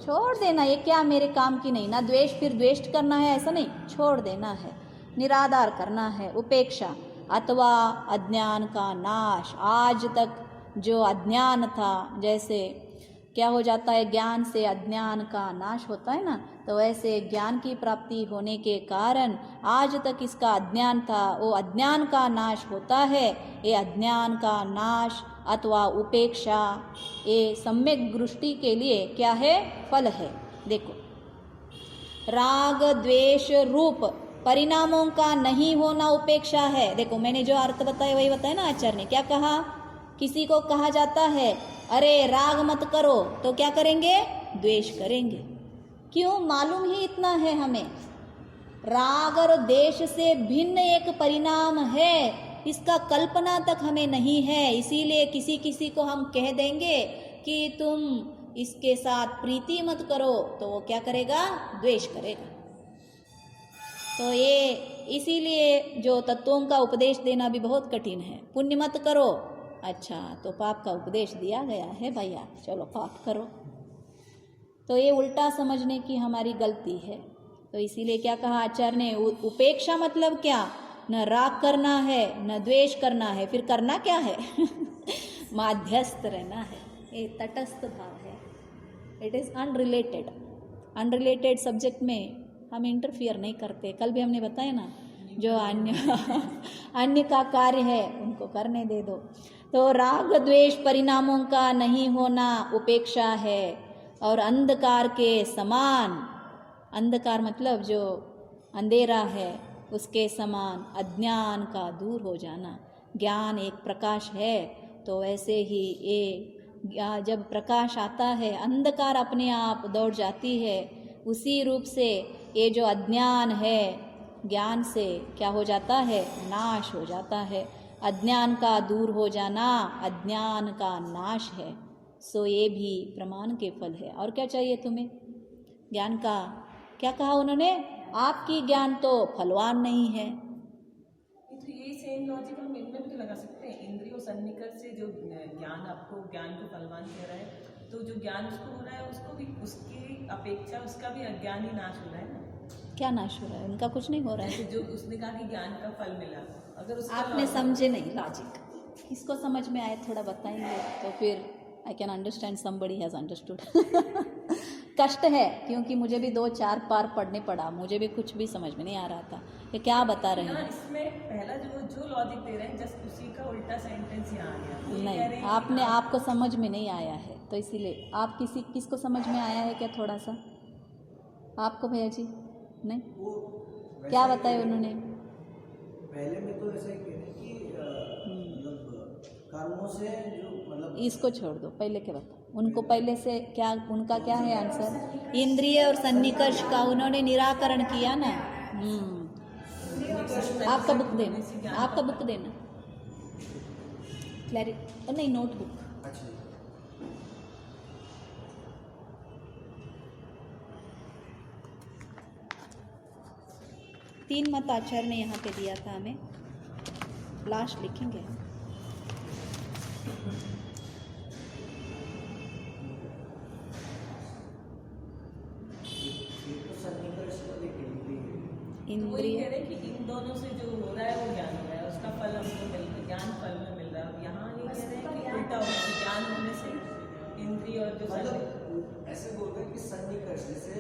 छोड़ देना। ये क्या मेरे काम की नहीं, ना द्वेष फिर द्वेष करना है ऐसा नहीं, छोड़ देना है, निराधार करना है, उपेक्षा। अथवा अज्ञान का नाश, आज तक जो अज्ञान था, जैसे क्या हो जाता है, ज्ञान से अज्ञान का नाश होता है ना, तो वैसे ज्ञान की प्राप्ति होने के कारण आज तक इसका अज्ञान था, वो अज्ञान का नाश होता है। ये अज्ञान का नाश अथवा उपेक्षा ये सम्यक दृष्टि के लिए क्या है, फल है। देखो राग द्वेष रूप परिणामों का नहीं होना उपेक्षा है। देखो मैंने जो अर्थ बताया वही बताया ना आचार्य ने। क्या कहा, किसी को कहा जाता है अरे राग मत करो, तो क्या करेंगे, द्वेष करेंगे। क्यों, मालूम ही इतना है हमें, राग और द्वेष से भिन्न एक परिणाम है, इसका कल्पना तक हमें नहीं है। इसीलिए किसी किसी को हम कह देंगे कि तुम इसके साथ प्रीति मत करो, तो वो क्या करेगा, द्वेष करेगा। तो ये इसीलिए जो तत्वों का उपदेश देना भी बहुत कठिन है। पुण्य मत करो, अच्छा तो पाप का उपदेश दिया गया है भैया, चलो पाप करो। तो ये उल्टा समझने की हमारी गलती है। तो इसीलिए क्या कहा आचार्य ने, उपेक्षा मतलब क्या, न राग करना है न द्वेष करना है, फिर करना क्या है माध्यस्थ रहना है, ये तटस्थ भाव है। It is unrelated. Unrelated subject में हम इंटरफियर नहीं करते। कल भी हमने बताया ना, जो अन्य का कार्य है उनको करने दे दो। तो राग द्वेष परिणामों का नहीं होना उपेक्षा है। और अंधकार के समान, अंधकार मतलब जो अंधेरा है उसके समान अज्ञान का दूर हो जाना। ज्ञान एक प्रकाश है, तो वैसे ही ये जब प्रकाश आता है अंधकार अपने आप दौड़ जाती है। उसी रूप से ये जो अज्ञान है ज्ञान से क्या हो जाता है, नाश हो जाता है। अज्ञान का दूर हो जाना अज्ञान का नाश है। सो ये भी प्रमाण के फल है। और क्या चाहिए तुम्हें, ज्ञान का क्या कहा उन्होंने, आपकी ज्ञान तो फलवान नहीं है। तो ये सेम लॉजिक हम इनमें भी तो लगा सकते हैं। इंद्रियों सन्निकट से जो ज्ञान आपको ज्ञान को फलवान कह रहा है, तो जो ज्ञान उसको हो रहा है उसको भी उसकी अपेक्षा उसका भी अज्ञान ही नाश हो रहा है ना। क्या नाश हो रहा है, उनका कुछ नहीं हो रहा है। जो उसने कहा कि ज्ञान का फल मिला, अगर उसका आपने समझे नहीं लॉजिक, किसको समझ में आए थोड़ा बताएंगे तो फिर I can understand somebody has understood. कष्ट है क्योंकि मुझे भी 2-4 बार पढ़ने पड़ा, मुझे भी कुछ भी समझ में नहीं आ रहा था ये क्या बता रहे हैं। इसमें पहला जो लॉजिक दे रहे हैं जस्ट उसी का उल्टा सेंटेंस यहाँ आ गया। नहीं, आपने आपको समझ में नहीं आया है, तो इसीलिए आप किसको समझ में आया है क्या थोड़ा सा, आपको भैया जी नहीं, क्या बताया उन्होंने। पहले में तो ऐसा ही कहते कि मतलब कर्मों से जो मतलब, इसको छोड़ दो, पहले के बता, उनको पहले से क्या, उनका क्या है आंसर? इंद्रिय और सन्निकर्ष का उन्होंने निराकरण किया ना। आपका बुक देना, आपका बुक देना, क्लैरिटी नहीं, नोटबुक। अच्छा, 3 मत आचार्य ने यहाँ पे दिया था हमें, लास्ट लिखेंगे। तो वही कह रहे हैं कि इन दोनों से जो हो रहा है वो ज्ञान हो रहा है, उसका फल हमको मिल रहा है, ज्ञान फल में मिल रहा है। अब यहाँ ये कह रहे हैं कि उल्टा हो रहा है, ज्ञान होने से इंद्रिय और जो मतलब ऐसे बोल रहे हैं कि सन्निकर्ष, जैसे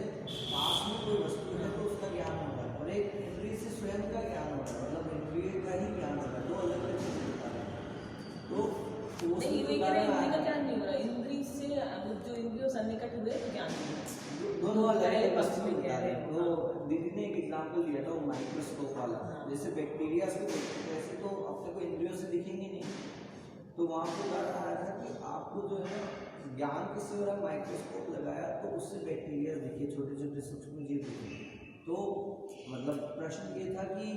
पास में कोई वस्तु है तो उसका ज्ञान हो रहा है, और एक इंद्रिय से स्वयं का ज्ञान हो रहा है, मतलब इंद्रिय का ही ज्ञान हो रहा है, दो अलग अलग चीजें बता रहे हैं। तो नहीं, वही कह रहे हैं इंद्रिय का ज्ञान नहीं हो रहा, इंद्रिय से जो इंद्रिय सन्निकट हुए तो ज्ञान हो रहा है। दोनों अलग वस्तु में बता रहे हैं। तो दीदी ने एक एग्जाम्पल दिया था वो माइक्रोस्कोप वाला, जैसे बैक्टीरिया को देखते हैं वैसे तो अपने को इंद्रियों से दिखेंगे नहीं, तो वहाँ पे बात आ रहा था कि आपको जो है ज्ञान किसी और माइक्रोस्कोप लगाया तो उससे बैक्टीरिया दिखे, छोटे छोटे सूक्ष्म जीव दिखे। तो मतलब प्रश्न ये था कि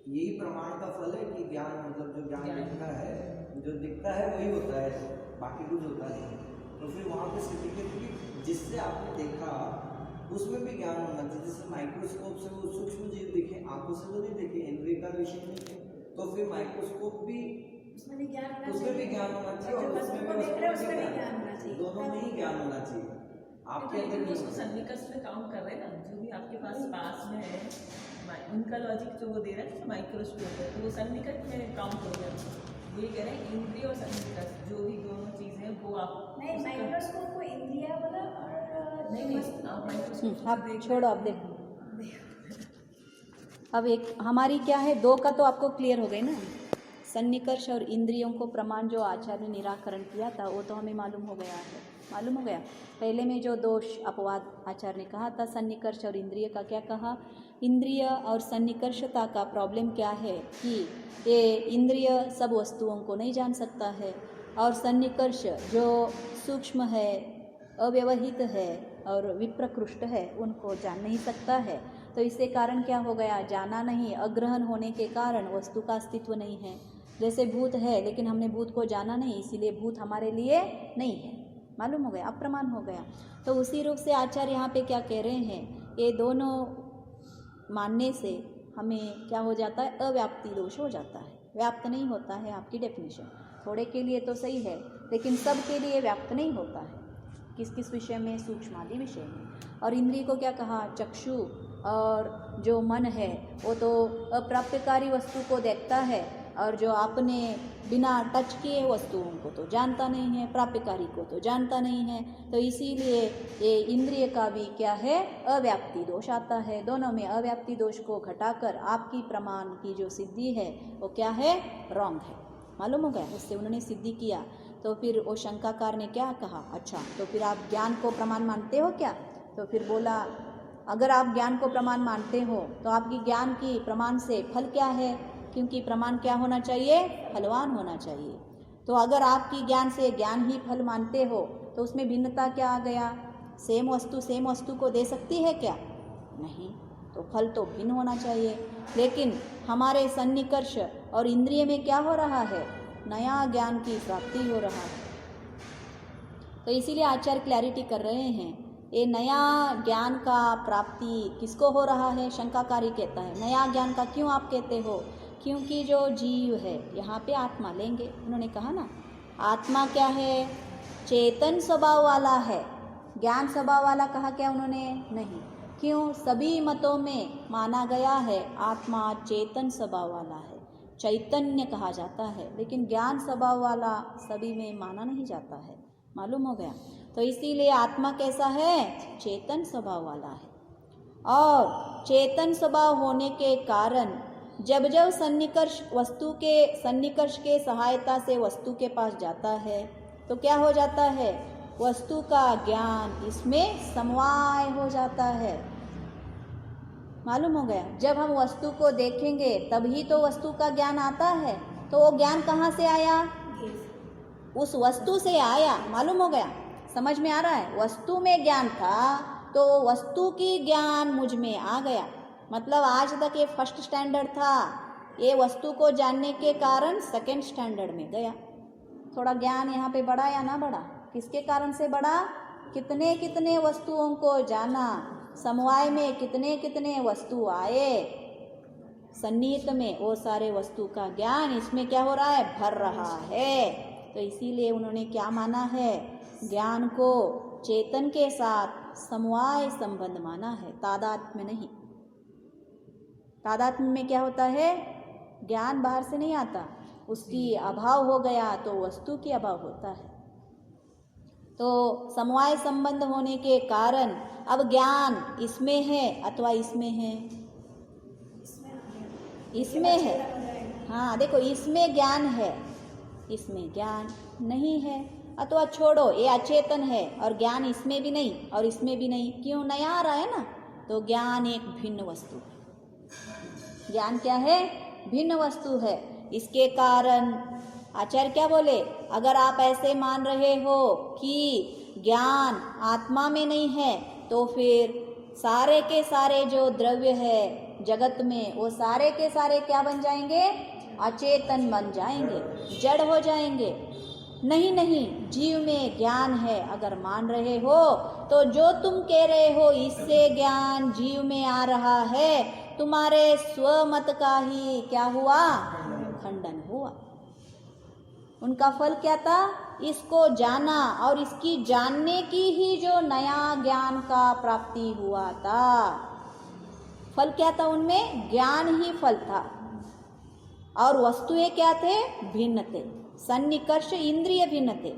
यही प्रमाण का फल है कि ज्ञान, मतलब जो ज्ञान दिखता है, जो दिखता है वही होता है, बाकी कुछ होता नहीं। तो फिर वहाँ पे स्थिति के कि जिससे आपने देखा उसमें भी ज्ञान होना चाहिए, जैसे माइक्रोस्कोप से वो सूक्ष्म जीव दिखे, आंखों से तो नहीं दिखे, इंद्रिय का विषय नहीं है, तो फिर माइक्रोस्कोप भी उसमें भी ज्ञान होना चाहिए, और उसमें भी दोनों में ही ज्ञान होना चाहिए। आपके अंदर उसको सन्निकर्ष में काउंट कर रहे हैं ना, जो भी आपके पास में है, उनका लॉजिक जो वो दे रहा है माइक्रोस्कोप है, तो वो सन्निकट में काउंट हो गया। वो ये कह रहे हैं इंद्रिय और सन्निकर्ष जो भी दोनों चीजें वो आप नहीं, माइक्रोस्कोप को इंद्रिय बोला और नहीं आप माइक्रोस्कोप आप छोड़ो, आप देखो। अब एक हमारी क्या है, 2 का तो आपको क्लियर हो गई ना, सन्निकर्ष और इंद्रियों को प्रमाण जो आचार्य ने निराकरण किया था वो तो हमें मालूम हो गया है, मालूम हो गया। पहले में जो दोष अपवाद आचार्य ने कहा था सन्निकर्ष और इंद्रिय का, क्या कहा, इंद्रिय और सन्निकर्षता का प्रॉब्लम क्या है कि ये इंद्रिय सब वस्तुओं को नहीं जान सकता है, और सन्निकर्ष जो सूक्ष्म है, अव्यवहित है और विप्रकृष्ट है, उनको जान नहीं सकता है। तो इससे कारण क्या हो गया, जाना नहीं, अग्रहण होने के कारण वस्तु का अस्तित्व नहीं है। जैसे भूत है लेकिन हमने भूत को जाना नहीं, इसीलिए भूत हमारे लिए नहीं है, मालूम हो गया, अप्रमाण हो गया। तो उसी रूप से आचार्य यहाँ पे क्या कह रहे हैं, ये दोनों मानने से हमें क्या हो जाता है, अव्याप्ति दोष हो जाता है, व्याप्त नहीं होता है। आपकी डेफिनेशन थोड़े के लिए तो सही है लेकिन सब के लिए व्याप्त नहीं होता है। किस किस विषय में, सूक्ष्मादि विषय में। और इंद्रिय को क्या कहा, चक्षु और जो मन है वो तो अप्राप्यकारी वस्तु को देखता है, और जो आपने बिना टच किए वस्तुओं को तो जानता नहीं है, प्राप्यकारी को तो जानता नहीं है। तो इसीलिए ये इंद्रिय का भी क्या है, अव्याप्ति दोष आता है। दोनों में अव्याप्ति दोष को घटाकर आपकी प्रमाण की जो सिद्धि है वो क्या है, रॉन्ग है, मालूम हो गया। उससे उन्होंने सिद्धि किया तो फिर वो शंकाकार ने क्या कहा, अच्छा तो फिर आप ज्ञान को प्रमाण मानते हो क्या? तो फिर बोला अगर आप ज्ञान को प्रमाण मानते हो तो आपकी ज्ञान की प्रमाण से फल क्या है, क्योंकि प्रमाण क्या होना चाहिए, फलवान होना चाहिए। तो अगर आपकी ज्ञान से ज्ञान ही फल मानते हो तो उसमें भिन्नता क्या आ गया, सेम वस्तु को दे सकती है क्या? नहीं, तो फल तो भिन्न होना चाहिए। लेकिन हमारे सन्निकर्ष और इंद्रिय में क्या हो रहा है, नया ज्ञान की प्राप्ति हो रहा है। तो इसीलिए आचार्य क्लैरिटी कर रहे हैं, ये नया ज्ञान का प्राप्ति किसको हो रहा है, शंकाकारी कहता है नया ज्ञान का क्यों आप कहते हो, क्योंकि जो जीव है, यहाँ पे आत्मा लेंगे, उन्होंने कहा ना आत्मा क्या है, चेतन स्वभाव वाला है। ज्ञान स्वभाव वाला कहा क्या उन्होंने, नहीं। क्यों, सभी मतों में माना गया है आत्मा चेतन स्वभाव वाला है, चैतन्य कहा जाता है, लेकिन ज्ञान स्वभाव वाला सभी में माना नहीं जाता है, मालूम हो गया। तो इसीलिए आत्मा कैसा है, चेतन स्वभाव वाला है। और चेतन स्वभाव होने के कारण जब जब सन्निकर्ष वस्तु के सन्निकर्ष के सहायता से वस्तु के पास जाता है तो क्या हो जाता है, वस्तु का ज्ञान इसमें समवाय हो जाता है, मालूम हो गया। जब हम वस्तु को देखेंगे तभी तो वस्तु का ज्ञान आता है, तो वो ज्ञान कहाँ से आया, उस वस्तु से आया, मालूम हो गया। समझ में आ रहा है? वस्तु में ज्ञान था तो वस्तु की ज्ञान मुझ में आ गया, मतलब आज तक ये फर्स्ट स्टैंडर्ड था, ये वस्तु को जानने के कारण सेकंड स्टैंडर्ड में गया। थोड़ा ज्ञान यहाँ पे बढ़ा या ना बढ़ा? किसके कारण से बढ़ा? कितने कितने वस्तुओं को जाना, समवाय में कितने कितने वस्तु आए, सन्निहित में वो सारे वस्तु का ज्ञान इसमें क्या हो रहा है? भर रहा है। तो इसीलिए उन्होंने क्या माना है? ज्ञान को चेतन के साथ समवाय संबंध माना है, तादात्म्य नहीं। तादात्म्य में क्या होता है? ज्ञान बाहर से नहीं आता, उसकी अभाव हो गया तो वस्तु की अभाव होता है। तो समवाय संबंध होने के कारण अब ज्ञान इसमें है अथवा इसमें है? इसमें है। हाँ देखो, इसमें ज्ञान है, इसमें ज्ञान नहीं है, अथवा छोड़ो ये अचेतन है और ज्ञान इसमें भी नहीं और इसमें भी नहीं। क्यों? नया आ रहा है ना। तो ज्ञान एक भिन्न वस्तु है। ज्ञान क्या है? भिन्न वस्तु है। इसके कारण आचार्य क्या बोले? अगर आप ऐसे मान रहे हो कि ज्ञान आत्मा में नहीं है तो फिर सारे के सारे जो द्रव्य है जगत में वो सारे के सारे क्या बन जाएंगे? अचेतन बन जाएंगे, जड़ हो जाएंगे। नहीं नहीं, जीव में ज्ञान है अगर मान रहे हो तो जो तुम कह रहे हो इससे ज्ञान जीव में आ रहा है, तुम्हारे स्वमत का ही क्या हुआ? खंडन हुआ। उनका फल क्या था? इसको जाना और इसकी जानने की ही जो नया ज्ञान का प्राप्ति हुआ था। फल क्या था उनमें? ज्ञान ही फल था। और वस्तुएं क्या थे? भिन्न थे। सन्निकर्ष इंद्रिय भिन्न थे,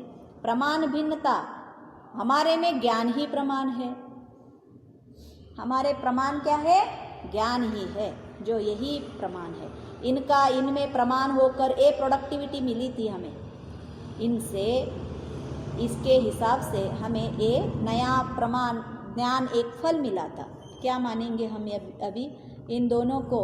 प्रमाण भिन्नता। हमारे में ज्ञान ही प्रमाण है। हमारे प्रमाण क्या है? ज्ञान ही है, जो यही प्रमाण है। इनका इनमें प्रमाण होकर ये प्रोडक्टिविटी मिली थी हमें, इनसे इसके हिसाब से हमें ये नया प्रमाण ज्ञान एक फल मिला था। क्या मानेंगे हम अभी इन दोनों को?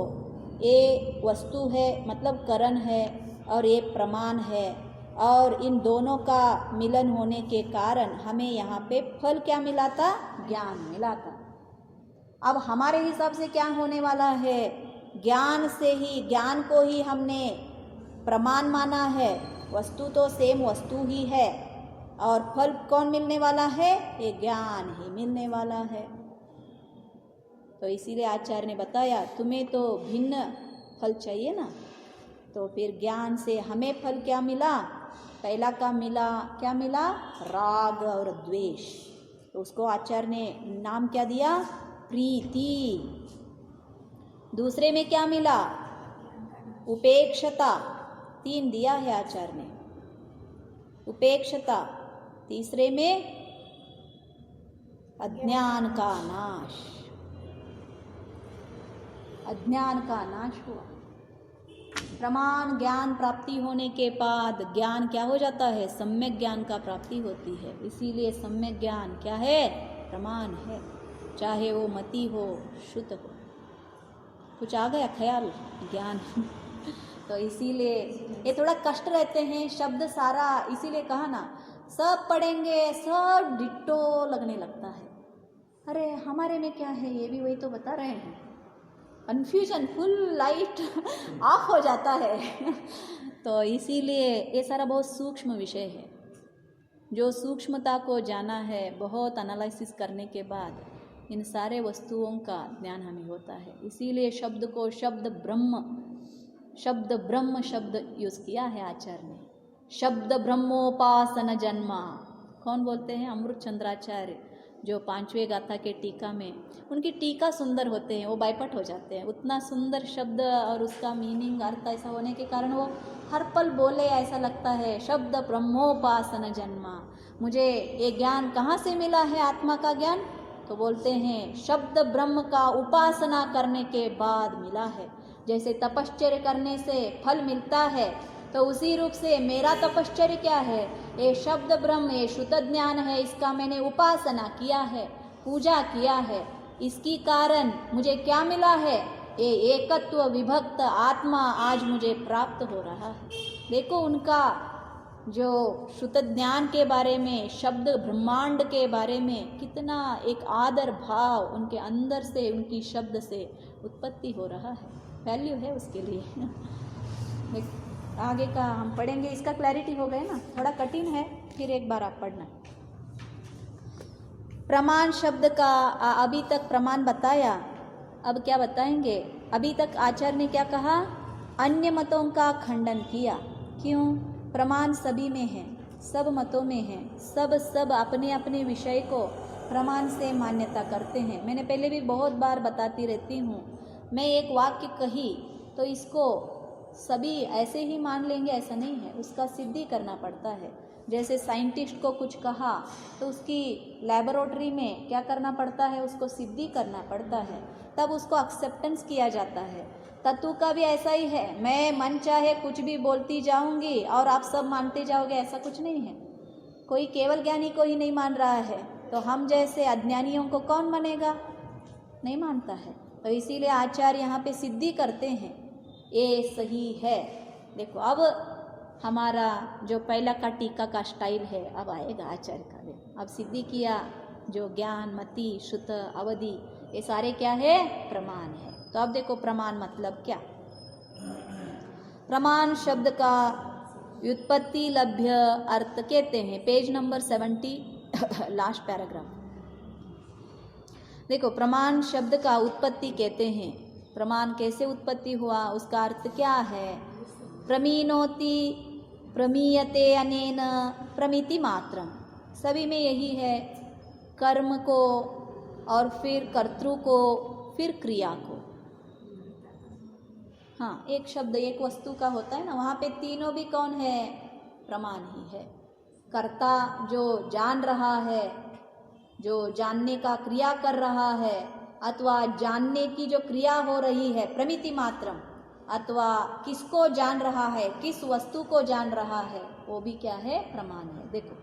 ये वस्तु है मतलब करण है और ये प्रमाण है, और इन दोनों का मिलन होने के कारण हमें यहाँ पे फल क्या मिला था? ज्ञान मिला था। अब हमारे हिसाब से क्या होने वाला है? ज्ञान से ही, ज्ञान को ही हमने प्रमाण माना है। वस्तु तो सेम वस्तु ही है और फल कौन मिलने वाला है? ये ज्ञान ही मिलने वाला है। तो इसीलिए आचार्य ने बताया तुम्हें तो भिन्न फल चाहिए ना, तो फिर ज्ञान से हमें फल क्या मिला? पहला का मिला, क्या मिला? राग और द्वेष। तो उसको आचार्य ने नाम क्या दिया? प्रीति। दूसरे में क्या मिला? उपेक्षता। 3 दिया है आचार्य ने, उपेक्षता। तीसरे में अज्ञान का नाश। अज्ञान का नाश हुआ। प्रमाण ज्ञान प्राप्ति होने के बाद ज्ञान क्या हो जाता है? सम्यक ज्ञान का प्राप्ति होती है। इसीलिए सम्यक ज्ञान क्या है? प्रमाण है, चाहे वो मति हो, शुद्ध हो। कुछ आ गया ख्याल? ज्ञान तो इसीलिए ये थोड़ा कष्ट रहते हैं शब्द सारा, इसीलिए कहा ना सब पढ़ेंगे सब डिट्टो लगने लगता है। अरे हमारे में क्या है? ये भी वही तो बता रहे हैं। कन्फ्यूजन, फुल लाइट ऑफ हो जाता है तो इसीलिए ये सारा बहुत सूक्ष्म विषय है। जो सूक्ष्मता को जाना है, बहुत एनालिसिस करने के बाद इन सारे वस्तुओं का ज्ञान हमें होता है। इसीलिए शब्द को शब्द ब्रह्म शब्द यूज़ किया है आचार्य ने। शब्द ब्रह्मोपासन जन्मा। कौन बोलते हैं? अमृत चंद्राचार्य, जो 5वें गाथा के टीका में, उनकी टीका सुंदर होते हैं, वो बाइपट हो जाते हैं। उतना सुंदर शब्द और उसका मीनिंग अर्थ ऐसा होने के कारण वो हर पल बोले, ऐसा लगता है शब्द ब्रह्मोपासन जन्मा। मुझे ये ज्ञान कहाँ से मिला है? आत्मा का ज्ञान। तो बोलते हैं शब्द ब्रह्म का उपासना करने के बाद मिला है। जैसे तपश्चर्य करने से फल मिलता है, तो उसी रूप से मेरा तपश्चर्य क्या है? ये शब्द ब्रह्म, ये शुद्ध ज्ञान है, इसका मैंने उपासना किया है, पूजा किया है। इसकी कारण मुझे क्या मिला है? ये एकत्व विभक्त आत्मा आज मुझे प्राप्त हो रहा है। देखो उनका जो शुद्ध ज्ञान के बारे में, शब्द ब्रह्मांड के बारे में कितना एक आदर भाव उनके अंदर से, उनकी शब्द से उत्पत्ति हो रहा है, वैल्यू है उसके लिए। आगे का हम पढ़ेंगे, इसका क्लैरिटी हो गया ना, थोड़ा कठिन है, फिर एक बार आप पढ़ना। प्रमाण शब्द का अभी तक प्रमाण बताया, अब क्या बताएंगे? अभी तक आचार्य ने क्या कहा? अन्य मतों का खंडन किया। क्यों? प्रमाण सभी में है, सब मतों में है, सब अपने अपने विषय को प्रमाण से मान्यता करते हैं। मैंने पहले भी बहुत बार बताती रहती हूँ, मैं एक वाक्य कही तो इसको सभी ऐसे ही मान लेंगे ऐसा नहीं है, उसका सिद्धि करना पड़ता है। जैसे साइंटिस्ट को कुछ कहा तो उसकी लैबोरेटरी में क्या करना पड़ता है? उसको सिद्धि करना पड़ता है, तब उसको एक्सेप्टेंस किया जाता है। तत्व का भी ऐसा ही है, मैं मन चाहे कुछ भी बोलती जाऊंगी और आप सब मानते जाओगे, ऐसा कुछ नहीं है। कोई केवल ज्ञानी को ही नहीं मान रहा है, तो हम जैसे अज्ञानियों को कौन मानेगा? नहीं मानता है। तो इसीलिए आचार्य यहाँ पे सिद्धि करते हैं, ये सही है। देखो अब हमारा जो पहला का टीका का स्टाइल है अब आएगा आचार्य का। देखो अब सिद्धि किया, जो ज्ञान, मति, शुद्ध, अवधि, ये सारे क्या है? प्रमाण है। तो अब देखो प्रमाण मतलब क्या? प्रमाण शब्द का व्युत्पत्ति लभ्य अर्थ कहते हैं, पेज नंबर 70 लास्ट पैराग्राफ। देखो प्रमाण शब्द का उत्पत्ति कहते हैं, प्रमाण कैसे उत्पत्ति हुआ, उसका अर्थ क्या है? प्रमीनोति प्रमीयते अनेन प्रमिति मात्रम, सभी में यही है, कर्म को और फिर कर्तृ को, फिर क्रिया को। हाँ, एक शब्द एक वस्तु का होता है ना, वहाँ पे तीनों भी कौन है? प्रमाण ही है। कर्ता जो जान रहा है, जो जानने का क्रिया कर रहा है, अथवा जानने की जो क्रिया हो रही है प्रमिति मात्रम, अथवा किसको जान रहा है, किस वस्तु को जान रहा है, वो भी क्या है? प्रमाण है। देखो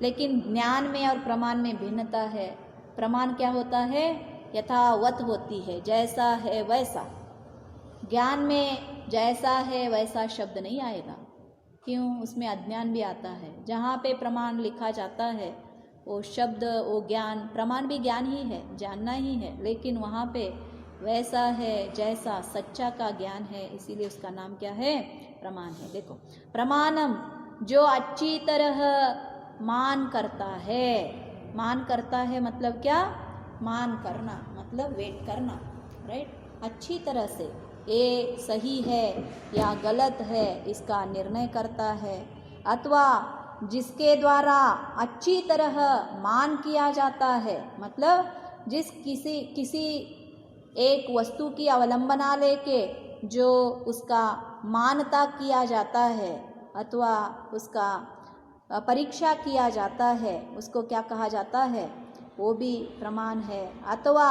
लेकिन ज्ञान में और प्रमाण में भिन्नता है। प्रमाण क्या होता है? यथावत होती है, जैसा है वैसा। ज्ञान में जैसा है वैसा शब्द नहीं आएगा। क्यों? उसमें अज्ञान भी आता है। जहाँ पे प्रमाण लिखा जाता है वो शब्द, वो ज्ञान, प्रमाण भी ज्ञान ही है, जानना ही है, लेकिन वहाँ पे वैसा है जैसा सच्चा का ज्ञान है, इसीलिए उसका नाम क्या है? प्रमाण है। देखो प्रमाणम जो अच्छी तरह मान करता है, मान करता है मतलब क्या? मान करना मतलब वेट करना, राइट? अच्छी तरह से ये सही है या गलत है इसका निर्णय करता है, अथवा जिसके द्वारा अच्छी तरह मान किया जाता है, मतलब जिस किसी एक वस्तु की अवलंबना लेके जो उसका मानता किया जाता है अथवा उसका परीक्षा किया जाता है, उसको क्या कहा जाता है? वो भी प्रमाण है। अथवा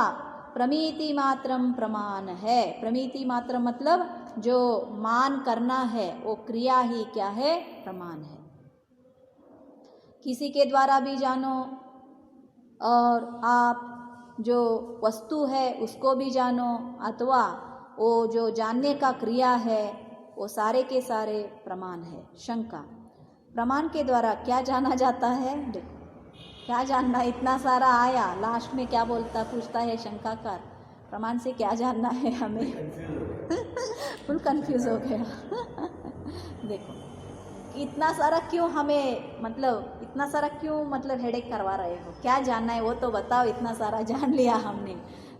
प्रमिति मात्रम प्रमाण है। प्रमिति मात्र मतलब जो मान करना है वो क्रिया ही क्या है? प्रमाण है। किसी के द्वारा भी जानो और आप जो वस्तु है उसको भी जानो, अथवा वो जो जानने का क्रिया है वो सारे के सारे प्रमाण है। शंका, प्रमाण के द्वारा क्या जाना जाता है? देखो क्या जानना, इतना सारा आया, लास्ट में क्या बोलता, पूछता है शंकाकार, प्रमाण से क्या जानना है हमें? फुल कंफ्यूज हो गया। देखो इतना सारा क्यों हमें, मतलब इतना सारा क्यों मतलब हेडेक करवा रहे हो? क्या जानना है वो तो बताओ, इतना सारा जान लिया हमने,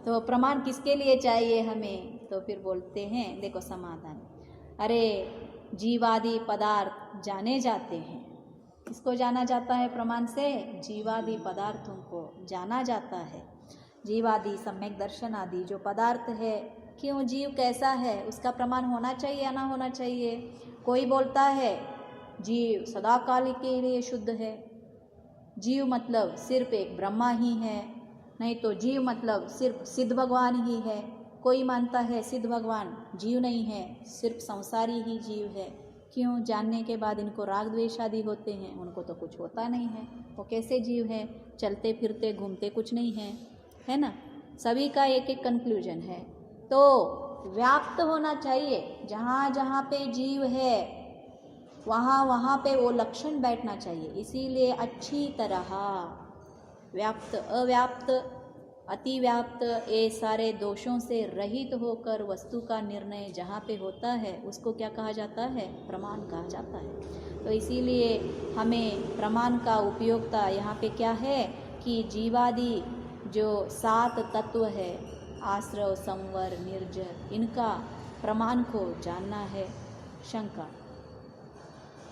तो प्रमाण किसके लिए चाहिए हमें? तो फिर बोलते हैं, देखो समाधान, अरे जीवादि पदार्थ जाने जाते हैं। किसको जाना जाता है प्रमाण से? जीवादि पदार्थों को जाना जाता है। जीवादि सम्यक दर्शन आदि जो पदार्थ है, क्यों जीव कैसा है उसका प्रमाण होना चाहिए या ना होना चाहिए? कोई बोलता है जीव सदाकाल के लिए शुद्ध है, जीव मतलब सिर्फ एक ब्रह्मा ही है, नहीं तो जीव मतलब सिर्फ सिद्ध भगवान ही है। कोई मानता है सिद्ध भगवान जीव नहीं है, सिर्फ संसारी ही जीव है। क्यों? जानने के बाद इनको राग द्वेष आदि होते हैं, उनको तो कुछ होता नहीं है, वो कैसे जीव है? चलते फिरते घूमते कुछ नहीं है, है ना? सभी का एक एक कंक्लूजन है। तो व्याप्त होना चाहिए, जहाँ जहाँ पे जीव है वहाँ पे वो लक्षण बैठना चाहिए। इसीलिए अच्छी तरह व्याप्त, अव्याप्त, अतिव्याप्त, ये सारे दोषों से रहित होकर वस्तु का निर्णय जहाँ पे होता है उसको क्या कहा जाता है? प्रमाण कहा जाता है। तो इसीलिए हमें प्रमाण का उपयोगिता यहाँ पे क्या है कि जीवादि जो 7 तत्व है, आश्रव, संवर, निर्जर, इनका प्रमाण को जानना है। शंका,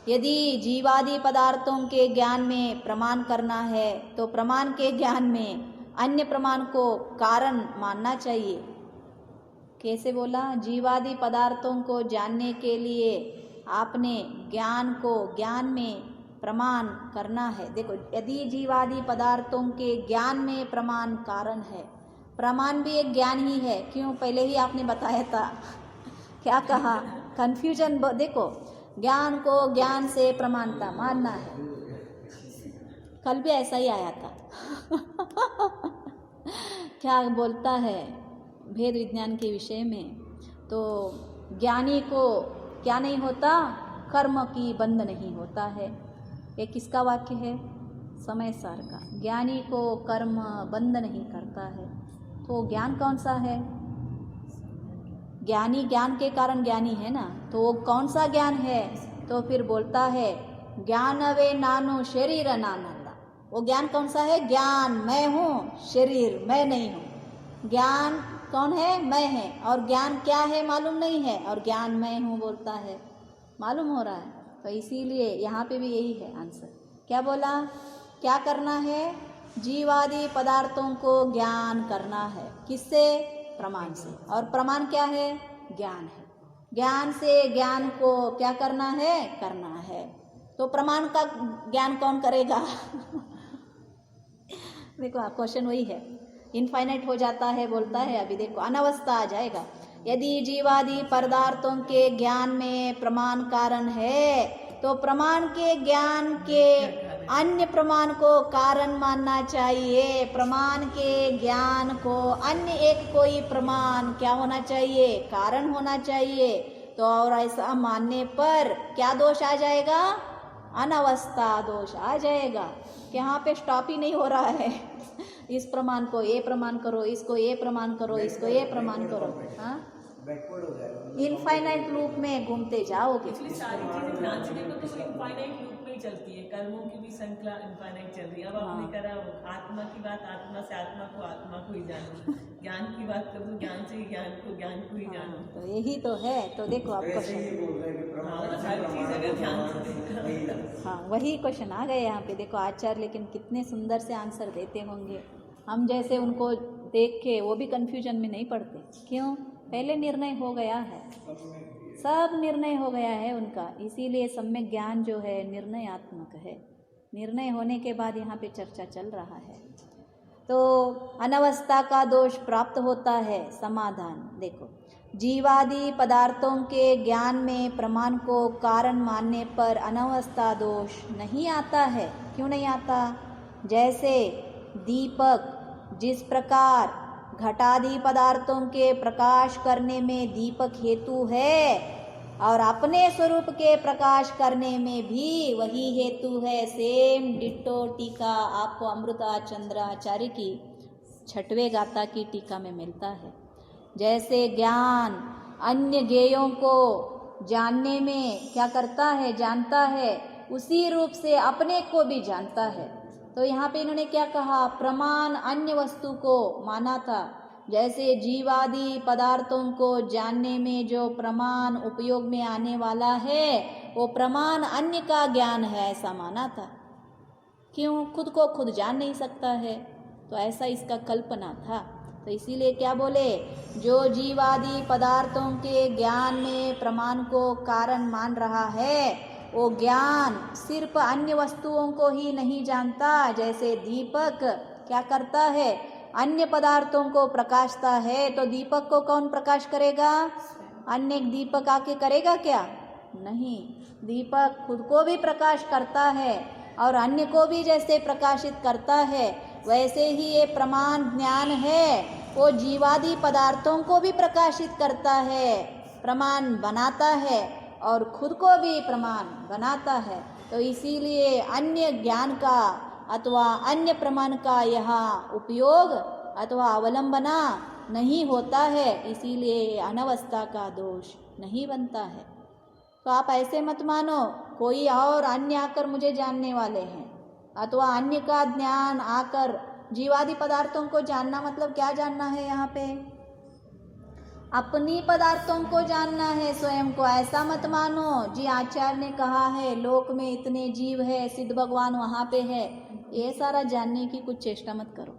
यदि जीवादि पदार्थों के ज्ञान में प्रमाण करना है तो प्रमाण के ज्ञान में अन्य प्रमाण को कारण मानना चाहिए। कैसे बोला? जीवादि पदार्थों को जानने के लिए आपने ज्ञान को, ज्ञान में प्रमाण करना है। देखो, यदि जीवादि पदार्थों के ज्ञान में प्रमाण कारण है, प्रमाण भी एक ज्ञान ही है। क्यों? पहले ही आपने बताया था। क्या कहा? कन्फ्यूजन देखो, ज्ञान को ज्ञान से प्रमाणता मानना है। कल भी ऐसा ही आया था। क्या बोलता है भेद विज्ञान के विषय में? तो ज्ञानी को क्या नहीं होता? कर्म की बंध नहीं होता है। ये किसका वाक्य है? समय सार का। ज्ञानी को कर्म बंध नहीं करता है। तो ज्ञान कौन सा है? ज्ञानी ज्ञान के कारण ज्ञानी है ना, तो वो कौन सा ज्ञान है? तो फिर बोलता है ज्ञान वे नानो शरीर नानंदा। वो ज्ञान कौन सा है? ज्ञान मैं हूँ, शरीर मैं नहीं हूँ। ज्ञान कौन है? मैं है। और ज्ञान क्या है मालूम नहीं है, और ज्ञान मैं हूँ बोलता है, मालूम हो रहा है। तो इसीलिए यहाँ पे भी यही है आंसर। क्या बोला? क्या करना है? जीवादि पदार्थों को ज्ञान करना है। किससे? प्रमाण से। और प्रमाण क्या है? ज्ञान है। ज्ञान से ज्ञान को क्या करना है? करना है। तो प्रमाण का ज्ञान कौन करेगा? देखो, क्वेश्चन वही है, इनफाइनाइट हो जाता है बोलता है। अभी देखो, अनवस्था आ जाएगा। यदि जीवादि पदार्थों के ज्ञान में प्रमाण कारण है तो प्रमाण के ज्ञान के अन्य प्रमाण को कारण मानना चाहिए। प्रमाण के ज्ञान को अन्य एक कोई प्रमाण क्या होना चाहिए? कारण होना चाहिए। तो और ऐसा मानने पर क्या दोष आ जाएगा? अनवस्था दोष आ जाएगा। कि यहाँ पे स्टॉप ही नहीं हो रहा है। इस प्रमाण को ये प्रमाण करो, इसको ये प्रमाण करो, इसको ये प्रमाण करो। हाँ, बैकवर्ड हो जाएगा। इनफाइनाइट लूप में घूमते जाओगे। इसलिए सारी चीजें ध्यान से देखो तो इनफाइनाइट लूप में ही चलती है। कर्मों की भी श्रृंखला इनफाइनाइट चल रही है। अब आपने करा आत्मा की बात, आत्मा से आत्मा को ही जानो। ज्ञान की बात करो, ज्ञान से ज्ञान को ही जानो। तो यही तो है। तो देखो आप ऐसे ही क्वेश्चन, बोल रहे हैं कि प्रमाण से हर चीज अगर ध्यान से प्रमाण वही है। हाँ वही क्वेश्चन आ गए यहाँ पे। देखो आचार्य लेकिन कितने सुंदर से आंसर देते होंगे। हम जैसे उनको देख के वो भी कन्फ्यूजन में नहीं पड़ते। क्यों? पहले निर्णय हो गया है, सब निर्णय हो गया है उनका। इसीलिए सम्यक ज्ञान जो है निर्णयात्मक है। निर्णय होने के बाद यहाँ पे चर्चा चल रहा है। तो अनवस्था का दोष प्राप्त होता है। समाधान देखो, जीवादि पदार्थों के ज्ञान में प्रमाण को कारण मानने पर अनवस्था दोष नहीं आता है। क्यों नहीं आता? जैसे दीपक जिस प्रकार घटादि पदार्थों के प्रकाश करने में दीपक हेतु है और अपने स्वरूप के प्रकाश करने में भी वही हेतु है। सेम डिट्टो टीका आपको अमृता चंद्राचार्य की 6वें गाथा की टीका में मिलता है। जैसे ज्ञान अन्य ज्ञेयों को जानने में क्या करता है? जानता है। उसी रूप से अपने को भी जानता है। तो यहाँ पे इन्होंने क्या कहा? प्रमाण अन्य वस्तु को माना था। जैसे जीवादि पदार्थों को जानने में जो प्रमाण उपयोग में आने वाला है वो प्रमाण अन्य का ज्ञान है, ऐसा माना था। क्यों? खुद को खुद जान नहीं सकता है, तो ऐसा इसका कल्पना था। तो इसीलिए क्या बोले? जो जीवादि पदार्थों के ज्ञान में प्रमाण को कारण मान रहा है वो ज्ञान सिर्फ अन्य वस्तुओं को ही नहीं जानता। जैसे दीपक क्या करता है? अन्य पदार्थों को प्रकाशता है। तो दीपक को कौन प्रकाश करेगा? अन्य दीपक आके करेगा क्या? नहीं, दीपक खुद को भी प्रकाश करता है और अन्य को भी जैसे प्रकाशित करता है वैसे ही ये प्रमाण ज्ञान है वो जीवादि पदार्थों को भी प्रकाशित करता है, प्रमाण बनाता है और खुद को भी प्रमाण बनाता है। तो इसीलिए अन्य ज्ञान का अथवा अन्य प्रमाण का यहाँ उपयोग अथवा अवलंबना नहीं होता है, इसीलिए अनवस्था का दोष नहीं बनता है। तो आप ऐसे मत मानो कोई और अन्य आकर मुझे जानने वाले हैं, अथवा अन्य का ज्ञान आकर जीवादि पदार्थों को जानना मतलब क्या जानना है यहाँ पे? अपनी पदार्थों को जानना है, स्वयं को। ऐसा मत मानो जी आचार्य ने कहा है लोक में इतने जीव है, सिद्ध भगवान वहाँ पे है, ये सारा जानने की कुछ चेष्टा मत करो।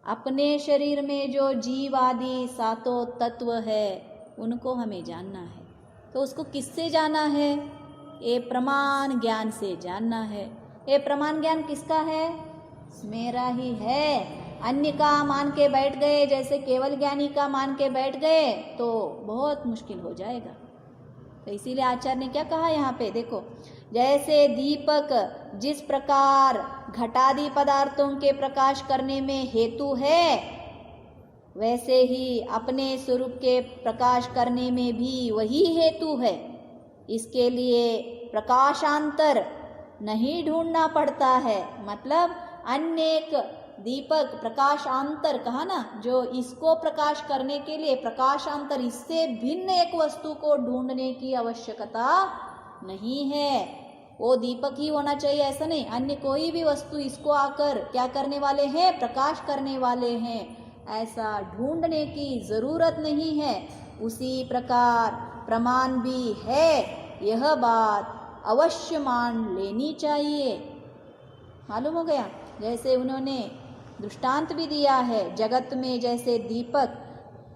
अपने शरीर में जो जीव आदि सातों तत्व है उनको हमें जानना है। तो उसको किससे जाना है? ये प्रमाण ज्ञान से जानना है। ये प्रमाण ज्ञान किसका है? मेरा ही है। अन्य का मान के बैठ गए, जैसे केवल ज्ञानी का मान के बैठ गए तो बहुत मुश्किल हो जाएगा। तो इसीलिए आचार्य ने क्या कहा यहाँ पे देखो, जैसे दीपक जिस प्रकार घटादि पदार्थों के प्रकाश करने में हेतु है, वैसे ही अपने स्वरूप के प्रकाश करने में भी वही हेतु है। इसके लिए प्रकाशांतर नहीं ढूंढना पड़ता है। मतलब अन्य एक दीपक प्रकाशांतर कहा ना, जो इसको प्रकाश करने के लिए प्रकाशांतर, इससे भिन्न एक वस्तु को ढूंढने की आवश्यकता नहीं है। वो दीपक ही होना चाहिए ऐसा नहीं, अन्य कोई भी वस्तु इसको आकर क्या करने वाले हैं? प्रकाश करने वाले हैं, ऐसा ढूंढने की जरूरत नहीं है। उसी प्रकार प्रमाण भी है, यह बात अवश्य मान लेनी चाहिए। मालूम हो गया? जैसे उन्होंने दृष्टांत भी दिया है, जगत में जैसे दीपक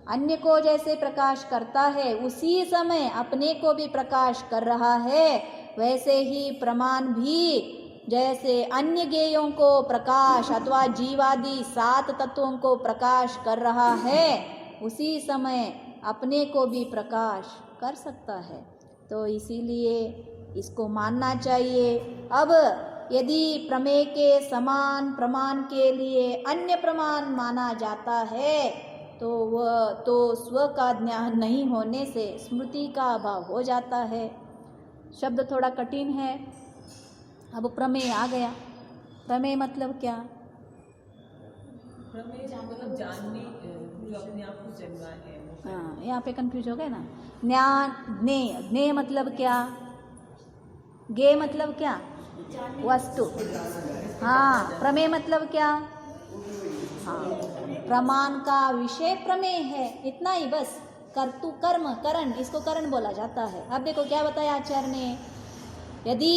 अन्य को जैसे प्रकाश करता है, उसी समय अपने को भी प्रकाश कर रहा है, वैसे ही प्रमाण भी जैसे अन्य ज्ञेयों को प्रकाश अथवा जीवादि सात तत्वों को प्रकाश कर रहा है, उसी समय अपने को भी प्रकाश कर सकता है। तो इसीलिए इसको मानना चाहिए। अब यदि प्रमेय के समान प्रमाण के लिए अन्य प्रमाण माना जाता है तो वह तो स्व का ज्ञान नहीं होने से स्मृति का अभाव हो जाता है। शब्द थोड़ा कठिन है। अब प्रमेय आ गया। प्रमेय मतलब क्या? प्रमेय मतलब जानने, जो अपने आप को जानना है। हाँ, यहाँ पे कंफ्यूज हो गए ना। ज्ञान, ज्ञेय, ज्ञेय मतलब क्या? ज्ञेय मतलब क्या? वस्तु। हाँ, प्रमेय मतलब क्या? हाँ, प्रमाण का विषय प्रमेय है, इतना ही बस। कर्तु कर्म करण, इसको करण बोला जाता है। अब देखो क्या बताया आचार्य ने, यदि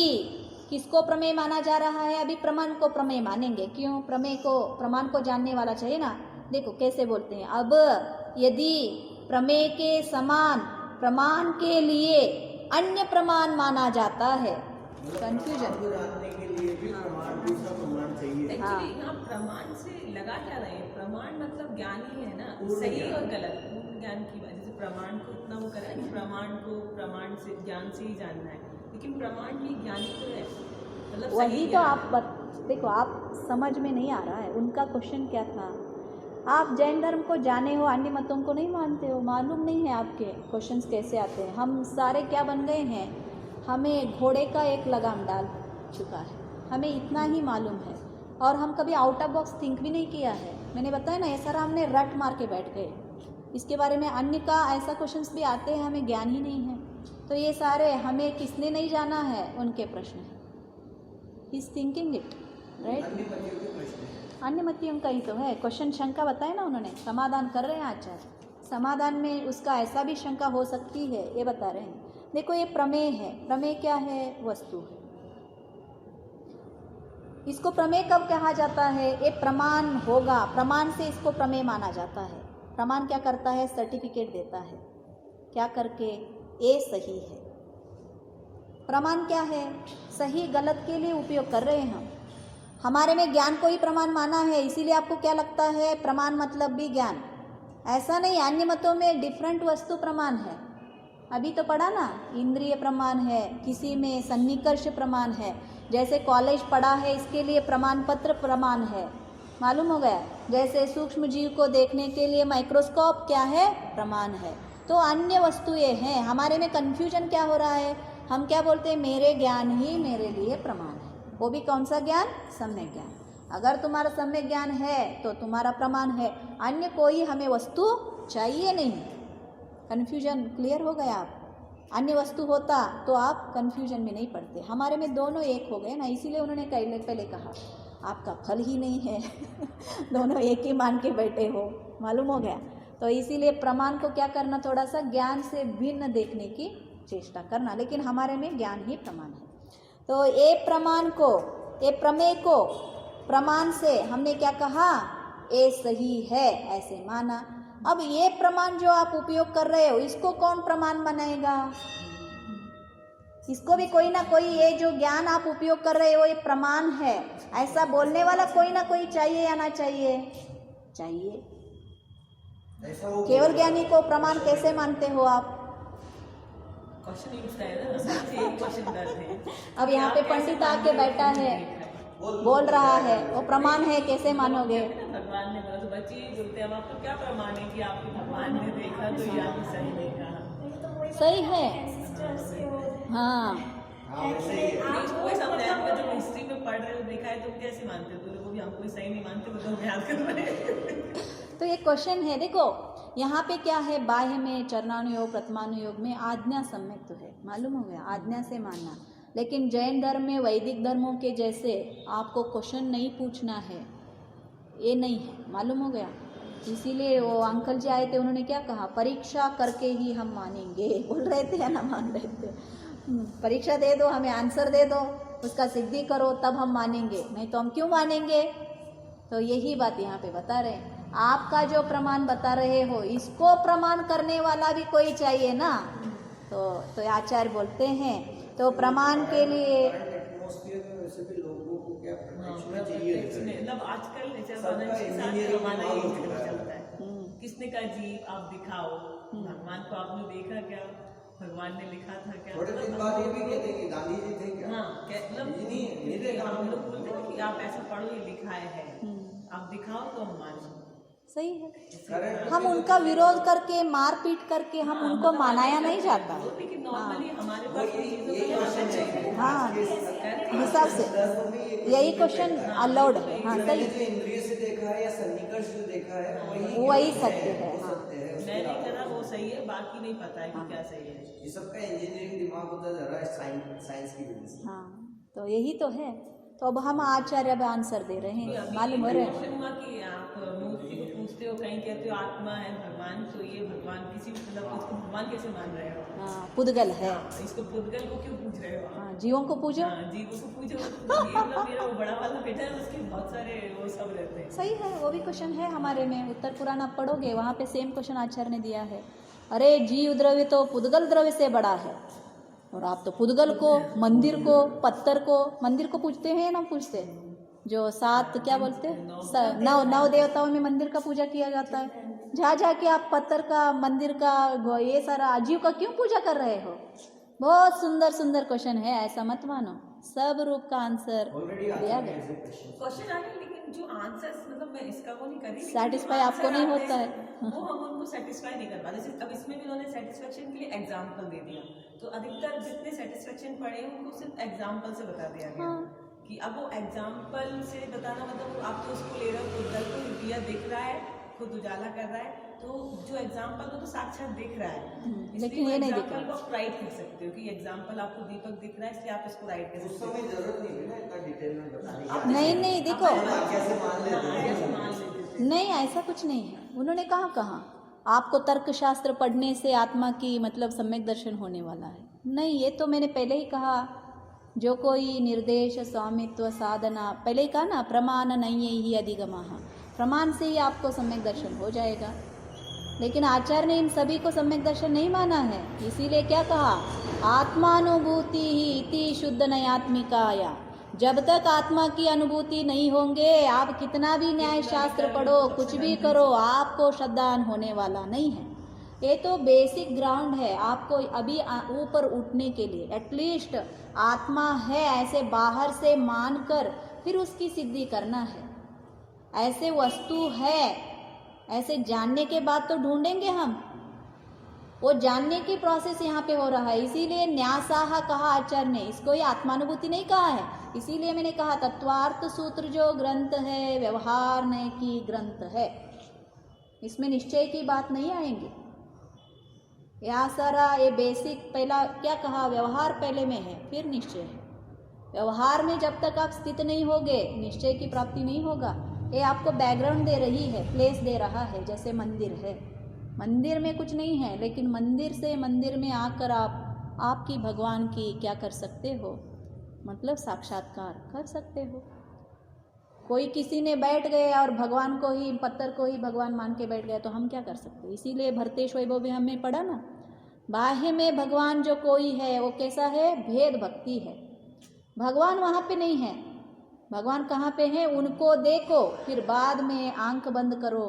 किसको प्रमेय माना जा रहा है, अभी प्रमाण को प्रमेय मानेंगे। क्यों? प्रमेय को, प्रमाण को जानने वाला चाहिए ना। देखो कैसे बोलते हैं। अब यदि प्रमेय के समान प्रमाण के लिए अन्य प्रमाण माना जाता है, कंफ्यूजन। एक्चुअली यहाँ प्रमाण से लगा क्या रहे हैं? प्रमाण मतलब ज्ञान ही है ना, सही और गलत ज्ञान की वजह से प्रमाण को इतना वो करा कि प्रमाण को प्रमाण से ज्ञान से ही जानना है, लेकिन प्रमाण भी ज्ञान ही तो है। मतलब वही तो आप देखो, आप समझ में नहीं आ रहा है। उनका क्वेश्चन क्या था? आप जैन धर्म को जाने हो, अन्य मतों को नहीं मानते हो, मालूम नहीं है आपके क्वेश्चंस कैसे आते हैं। हम सारे क्या बन गए हैं, हमें घोड़े का एक लगाम डाल चुका है, हमें इतना ही मालूम है और हम कभी आउट ऑफ बॉक्स थिंक भी नहीं किया है। मैंने बताया ना, ये सारा हमने रट मार के बैठ गए। इसके बारे में अन्य का ऐसा क्वेश्चंस भी आते हैं, हमें ज्ञान ही नहीं है। तो ये सारे हमें किसने नहीं जाना है, उनके प्रश्न हैं। Is thinking it right. अन्य मतियों का ही तो है क्वेश्चन। शंका बताए ना उन्होंने, समाधान कर रहे हैं आचार्य। समाधान में उसका ऐसा भी शंका हो सकती है, ये बता रहे हैं। देखो ये प्रमेय है। प्रमेय क्या है? वस्तु है। इसको प्रमेय कब कहा जाता है? ये प्रमाण होगा, प्रमाण से इसको प्रमेय माना जाता है। प्रमाण क्या करता है? सर्टिफिकेट देता है। क्या करके? ये सही है। प्रमाण क्या है? सही गलत के लिए उपयोग कर रहे हैं हम। हमारे में ज्ञान को ही प्रमाण माना है, इसीलिए आपको क्या लगता है प्रमाण मतलब भी ज्ञान? ऐसा नहीं, अन्य मतों में डिफरेंट वस्तु प्रमाण है। अभी तो पढ़ा ना, इंद्रिय प्रमाण है, किसी में सन्निकर्ष प्रमाण है। जैसे कॉलेज पढ़ा है, इसके लिए प्रमाण पत्र प्रमाण है। मालूम हो गया? जैसे सूक्ष्म जीव को देखने के लिए माइक्रोस्कोप क्या है? प्रमाण है। तो अन्य वस्तुएं हैं। हमारे में कन्फ्यूजन क्या हो रहा है, हम क्या बोलते हैं, मेरे ज्ञान ही मेरे लिए प्रमाण है। वो भी कौन सा ज्ञान, सम्यक ज्ञान। अगर तुम्हारा सम्यक ज्ञान है तो तुम्हारा प्रमाण है, अन्य कोई हमें वस्तु चाहिए नहीं। कन्फ्यूजन क्लियर हो गया आप, अन्य वस्तु होता तो आप कन्फ्यूजन में नहीं पड़ते। हमारे में दोनों एक हो गए ना, इसीलिए उन्होंने पहले कहा आपका फल ही नहीं है दोनों एक ही मान के बैठे हो, मालूम हो गया। तो इसीलिए प्रमाण को क्या करना, थोड़ा सा ज्ञान से भिन्न देखने की चेष्टा करना, लेकिन हमारे में ज्ञान ही प्रमाण है। तो ये प्रमाण को, ये प्रमेय को प्रमाण से हमने क्या कहा, ये सही है ऐसे माना। अब ये प्रमाण जो आप उपयोग कर रहे हो इसको कौन प्रमाण बनाएगा, इसको भी कोई ना कोई, ये जो ज्ञान आप उपयोग कर रहे हो ये प्रमाण है ऐसा बोलने वाला कोई ना कोई चाहिए या ना चाहिए, चाहिए। केवल ज्ञानी को प्रमाण कैसे मानते हो आप? क्वेश्चन ही उठता है ना, सबसे एक क्वेश्चन करते हैं। अब यहाँ पे पंडित आके बैठा है, बोल रहा है, वो प्रमाण है, कैसे मानोगे? भगवान ने बोला तो बच्चे ही बोलते हैं, अब आपको क्या प्रमाण है कि आपको भगवान ने देखा तो ये आपको सही नहीं कहा। सही है, Sisters के वो हाँ। कोई समझाया होगा, जो हिस्ट्री में पढ़ रहे हो देखा है, तुम कैसे मानते हो? तो वो भी हमको सही नहीं मानते, वो तो याद कर रहे हैं। तो ये क्वेश्चन है, देखो यहाँ पे क्या है, बाह्य में चरणानुयोग प्रथमानुयोग में आज्ञा सम्यक तो है, मालूम हो गया, आज्ञा से मानना। लेकिन जैन धर्म में वैदिक धर्मों के जैसे आपको क्वेश्चन नहीं पूछना है, ये नहीं है, मालूम हो गया। इसीलिए वो अंकल जी आए थे, उन्होंने क्या कहा, परीक्षा करके ही हम मानेंगे, बोल रहे थे या ना मान रहे थे, परीक्षा दे दो, हमें आंसर दे दो, उसका सिद्धि करो तब हम मानेंगे, नहीं तो हम क्यों मानेंगे। तो यही बात यहाँ पे बता रहे हैं, आपका जो प्रमाण बता रहे हो इसको प्रमाण करने वाला भी कोई चाहिए ना। तो आचार्य बोलते हैं, तो प्रमाण के लिए एटमॉस्फेयर में वैसे भी लोगों को क्या प्रशिक्षण चाहिए, मतलब आजकल हमारा ये चलता है, किसने कहा जी आप दिखाओ भगवान को, आपने देखा क्या, भगवान ने लिखा था क्या? थोड़े दिन बाद ये भी कहते हैं कि गांधी जी थे क्या? हाँ, मतलब हम लोग बोलते हैं कि आप ऐसा पढ़ो, ये लिखा है, आप दिखाओ तो हम मानो। सही है, हम उनका विरोध करके मारपीट करके हम उनको मनाया नहीं जाता। लेकिन नॉर्मली हमारे पास हाँ, हिसाब से यही क्वेश्चन अलाउड है। हाँ सही, जो इंद्रिय से देखा है या सन्निकर्ष से देखा है वही सत्य है। हाँ मैं नहीं करा वो सही है, बाकी नहीं पता है कि क्या सही है। ये सबका इंजीनियरिंग दिमाग होता जा रहा है साइंस की वजह से। हाँ, तो यही तो है। तो अब हम आचार्य अब आंसर दे रहे हैं, मालूम हो रहे हैं कि आप मूर्ति को पूछते हो, कहीं कहते हो आत्मा है भगवान, तो ये भगवान किसी मतलब उसको भगवान कैसे मान रहे हो? हाँ, पुद्गल है, इसको पुद्गल को क्यों पूछ रहे हो? हाँ, जीवों को पूछो। हाँ, जीवों को पूछो। ये मतलब मेरा वो बड़ा वाला बेटा है, उसके बहुत सारे वो सब रहते हैं। सही है, वो भी क्वेश्चन है हमारे में। उत्तर पुराण आप पढ़ोगे, वहाँ पे सेम क्वेश्चन आचार्य ने दिया है। अरे जीव द्रव्य तो पुद्गल द्रव्य से बड़ा है, और आप तो पुद्गल को, मंदिर को, पत्थर को, मंदिर को पूछते हैं ना, पूछते जो 7 क्या बोलते हैं, नौ देवताओं में मंदिर का पूजा किया जाता है। जा जाके आप पत्थर का, मंदिर का, ये सारा अजीव का क्यों पूजा कर रहे हो? बहुत सुंदर सुंदर क्वेश्चन है, ऐसा मत मानो, सब रूप का आंसर दिया गया। क्वेश्चन आ गया, लेकिन जो आंसर मतलब मैं इसका वो नहीं कर रही, सेटिस्फाई आपको नहीं होता है, वो हम उनको सेटिस्फाई नहीं कर पाते। जैसे अब इसमें भी उन्होंने सेटिस्फेक्शन के लिए एग्जाम्पल दे दिया, तो अधिकतर जितने सेटिस्फेक्शन पढ़े उनको सिर्फ एग्जाम्पल से बता दिया गया। कि अब वो एग्जाम्पल से बताना मतलब आप तो उसको ले रहे हो, खुद को दिया दिख रहा है, खुद उजाला कर रहा है, तो जो एग्जाम्पल वो तो साक्षात दिख रहा है, लेकिन ये नहीं दिख रहा। को आप राइट कर सकते हो कि एग्जाम्पल आपको दीपक दिख रहा है, इसलिए आप इसको राइट कर सकते हो। उसमें जरूरत नहीं है ना इतना डिटेल में बताने की। नहीं देखो, कैसे मान लेते हैं? नहीं ऐसा कुछ नहीं है। उन्होंने कहा आपको तर्कशास्त्र पढ़ने से आत्मा की मतलब सम्यक दर्शन होने वाला है, नहीं। ये तो मैंने पहले ही कहा, जो कोई निर्देश स्वामित्व साधना, पहले ही कहा ना, प्रमाण नहीं ही अधिगमः, प्रमाण से ही आपको सम्यक दर्शन हो जाएगा। लेकिन आचार्य ने इन सभी को सम्यक दर्शन नहीं माना है, इसीलिए क्या कहा, आत्मानुभूति ही इति शुद्ध नयात्मिकाया। जब तक आत्मा की अनुभूति नहीं होंगे, आप कितना भी न्याय शास्त्र पढ़ो, कुछ भी करो, आपको श्रद्धान होने वाला नहीं है। ये तो बेसिक ग्राउंड है आपको अभी ऊपर उठने के लिए। एटलीस्ट आत्मा है ऐसे बाहर से मानकर फिर उसकी सिद्धि करना है। ऐसे वस्तु है ऐसे जानने के बाद तो ढूंढेंगे हम, वो जानने की प्रोसेस यहाँ पे हो रहा है। इसीलिए न्यासाह कहा आचार्य ने, इसको ये आत्मानुभूति नहीं कहा है। इसीलिए मैंने कहा तत्वार्थ सूत्र जो ग्रंथ है व्यवहार नहीं की ग्रंथ है, इसमें निश्चय की बात नहीं आएंगी। यह सारा ये बेसिक पहला क्या कहा, व्यवहार पहले में है फिर निश्चय है। व्यवहार में जब तक आप स्थित नहीं होगे निश्चय की प्राप्ति नहीं होगा। ये आपको बैकग्राउंड दे रही है, प्लेस दे रहा है। जैसे मंदिर है, मंदिर में कुछ नहीं है, लेकिन मंदिर से मंदिर में आकर आप आपकी भगवान की क्या कर सकते हो, मतलब साक्षात्कार कर सकते हो। कोई किसी ने बैठ गए और भगवान को ही, पत्थर को ही भगवान मान के बैठ गए तो हम क्या कर सकते हैं। इसीलिए भरतेश वैभव में हमने पढ़ा ना, बाह्य में भगवान जो कोई है वो कैसा है, भेद भक्ति है। भगवान वहाँ पे नहीं है। भगवान कहाँ पे है, उनको देखो, फिर बाद में आंख बंद करो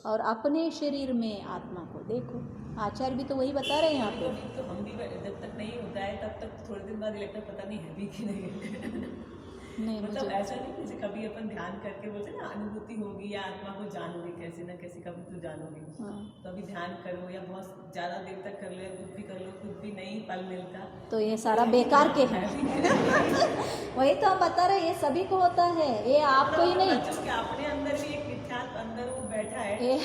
और अपने शरीर में आत्मा को देखो। आचार्य भी तो वही बता रहे हैं यहाँ पे। तो हम भी जब तक नहीं होता है तब तक थोड़े दिन बाद लगता है पता नहीं है भी कि नहीं नहीं मतलब मुझे ऐसा नहीं, जैसे कभी अपन ध्यान करके बोलते ना अनुभूति होगी या आत्मा को जानोगे कैसे ना कैसे, कभी तो जानोगे। हाँ। तो अभी ध्यान करो या बहुत ज़्यादा देर तक कर लो, कुछ भी कर लो, कुछ भी नहीं फल मिलता तो ये सारा बेकार के है। वही तो हम बता रहे हैं, ये सभी को होता है, ये आपको ही नहीं। क्योंकि अपने अंदर भी एक मिथ्यात्व अंदर वो बैठा है।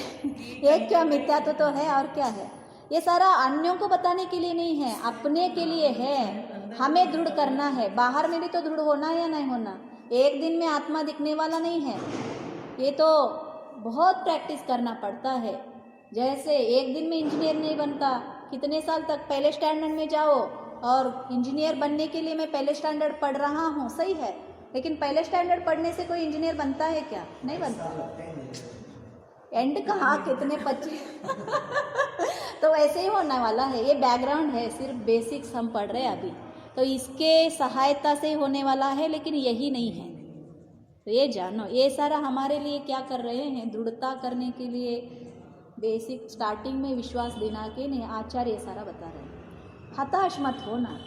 ये क्या मिथ्यात्व तो है और क्या है। ये सारा अन्यों को बताने के लिए नहीं है, अपने के लिए है। हमें दृढ़ करना है, बाहर में भी तो दृढ़ होना है या नहीं होना। एक दिन में आत्मा दिखने वाला नहीं है, ये तो बहुत प्रैक्टिस करना पड़ता है। जैसे एक दिन में इंजीनियर नहीं बनता, कितने साल तक पहले स्टैंडर्ड में जाओ, और इंजीनियर बनने के लिए मैं पहले स्टैंडर्ड पढ़ रहा हूँ, सही है, लेकिन पहले स्टैंडर्ड पढ़ने से कोई इंजीनियर बनता है क्या, नहीं बनता। एंड कहाँ कितने बच्चे तो वैसे ही होने वाला है। ये बैकग्राउंड है, सिर्फ बेसिक्स हम पढ़ रहे हैं अभी, तो इसके सहायता से होने वाला है, लेकिन यही नहीं है। तो ये जानो, ये सारा हमारे लिए क्या कर रहे हैं, दृढ़ता करने के लिए, बेसिक स्टार्टिंग में विश्वास दिला के नहीं, आचार्य ये सारा बता रहे हैं। हताश मत होना,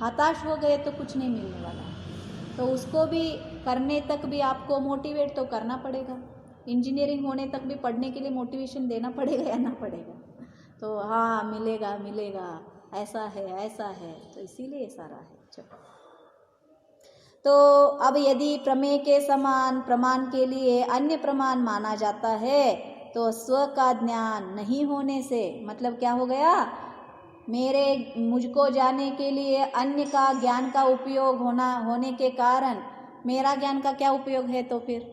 हताश हो गए तो कुछ नहीं मिलने वाला, तो उसको भी करने तक भी आपको मोटिवेट तो करना पड़ेगा। इंजीनियरिंग होने तक भी पढ़ने के लिए मोटिवेशन देना पड़ेगा या ना पड़ेगा, तो हाँ मिलेगा मिलेगा, ऐसा है, तो इसीलिए सारा है। चलो, तो अब यदि प्रमेय के समान प्रमाण के लिए अन्य प्रमाण माना जाता है तो स्व का ज्ञान नहीं होने से, मतलब क्या हो गया, मुझको जाने के लिए अन्य का ज्ञान का उपयोग होने के कारण मेरा ज्ञान का क्या उपयोग है। तो फिर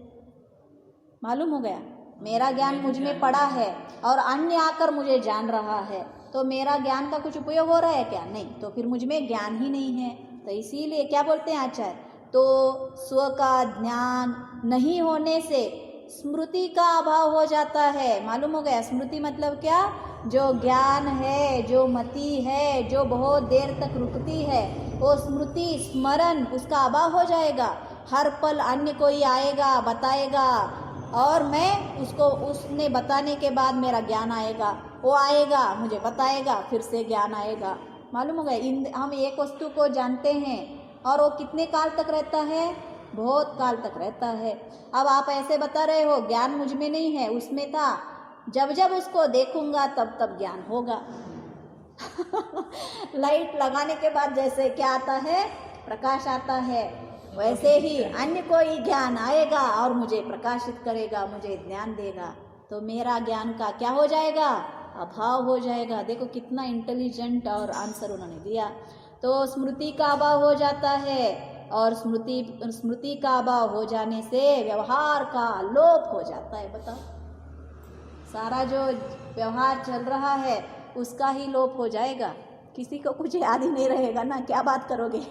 मालूम हो गया, मेरा ज्ञान मुझ में पड़ा है और अन्य आकर मुझे जान रहा है, तो मेरा ज्ञान का कुछ उपयोग हो रहा है क्या, नहीं, तो फिर मुझ में ज्ञान ही नहीं है। तो इसीलिए क्या बोलते हैं आचार्य, तो स्व का ज्ञान नहीं होने से स्मृति का अभाव हो जाता है। मालूम हो गया, स्मृति मतलब क्या, जो ज्ञान है, जो मति है, जो बहुत देर तक रुकती है, वो स्मृति स्मरण उसका अभाव हो जाएगा। हर पल अन्य कोई आएगा बताएगा और मैं उसको, उसने बताने के बाद मेरा ज्ञान आएगा, वो आएगा मुझे बताएगा, फिर से ज्ञान आएगा। मालूम हो गया, हम एक वस्तु को जानते हैं और वो कितने काल तक रहता है, बहुत काल तक रहता है। अब आप ऐसे बता रहे हो ज्ञान मुझ में नहीं है, उसमें था, जब जब उसको देखूंगा तब तब ज्ञान होगा। लाइट लगाने के बाद जैसे क्या आता है, प्रकाश आता है, वैसे ही अन्य कोई ज्ञान आएगा और मुझे प्रकाशित करेगा, मुझे ज्ञान देगा, तो मेरा ज्ञान का क्या हो जाएगा, अभाव हो जाएगा। देखो कितना इंटेलिजेंट और आंसर उन्होंने दिया। तो स्मृति का अभाव हो जाता है और स्मृति का अभाव हो जाने से व्यवहार का लोप हो जाता है। बताओ, सारा जो व्यवहार चल रहा है उसका ही लोप हो जाएगा, किसी को कुछ याद ही नहीं रहेगा ना, क्या बात करोगे।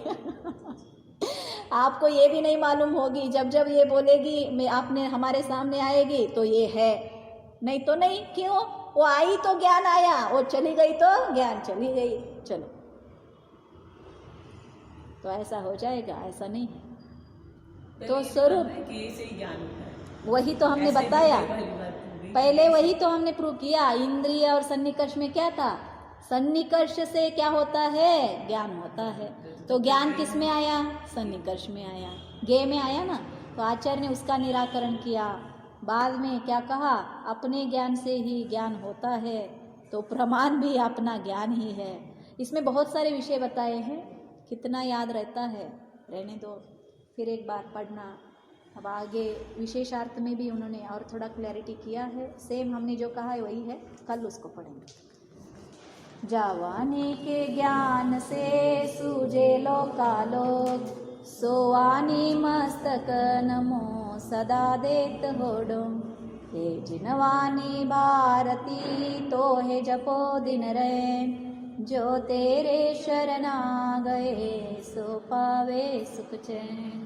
आपको ये भी नहीं मालूम होगी, जब जब ये बोलेगी मैं आपने हमारे सामने आएगी तो ये है, नहीं तो नहीं। क्यों, वो आई तो ज्ञान आया, वो चली गई तो ज्ञान चली गई। चलो, तो ऐसा हो जाएगा, ऐसा नहीं है। तो स्वरूप वही तो हमने बताया पहले, वही तो हमने प्रूव किया। इंद्रिय और सन्निकर्ष में क्या था, सन्निकर्ष से क्या होता है, ज्ञान होता है। तो ज्ञान किस में आया, सन्निकर्ष में आया, ज्ञेय में आया ना। तो आचार्य ने उसका निराकरण किया। बाद में क्या कहा, अपने ज्ञान से ही ज्ञान होता है, तो प्रमाण भी अपना ज्ञान ही है। इसमें बहुत सारे विषय बताए हैं, कितना याद रहता है, रहने दो, फिर एक बार पढ़ना। अब आगे विशेषार्थ में भी उन्होंने और थोड़ा क्लैरिटी किया है, सेम हमने जो कहा है वही है, कल उसको पढ़ेंगे। जावाने के ज्ञान से सूझे लोकालोक, सोवानी मस्तक नमो सदा देत होडो, हे जिनवानी भारती तो हे जपो दिन रहे, जो तेरे शरणा गए सो पावे सुख चैन।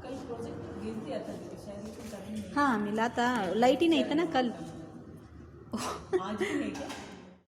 कल प्रोजेक्ट भेज दिया था दीदी, शायद ये तो करनी है। हाँ मिला था, लाइट ही नहीं था ना कल। आज भी है क्या?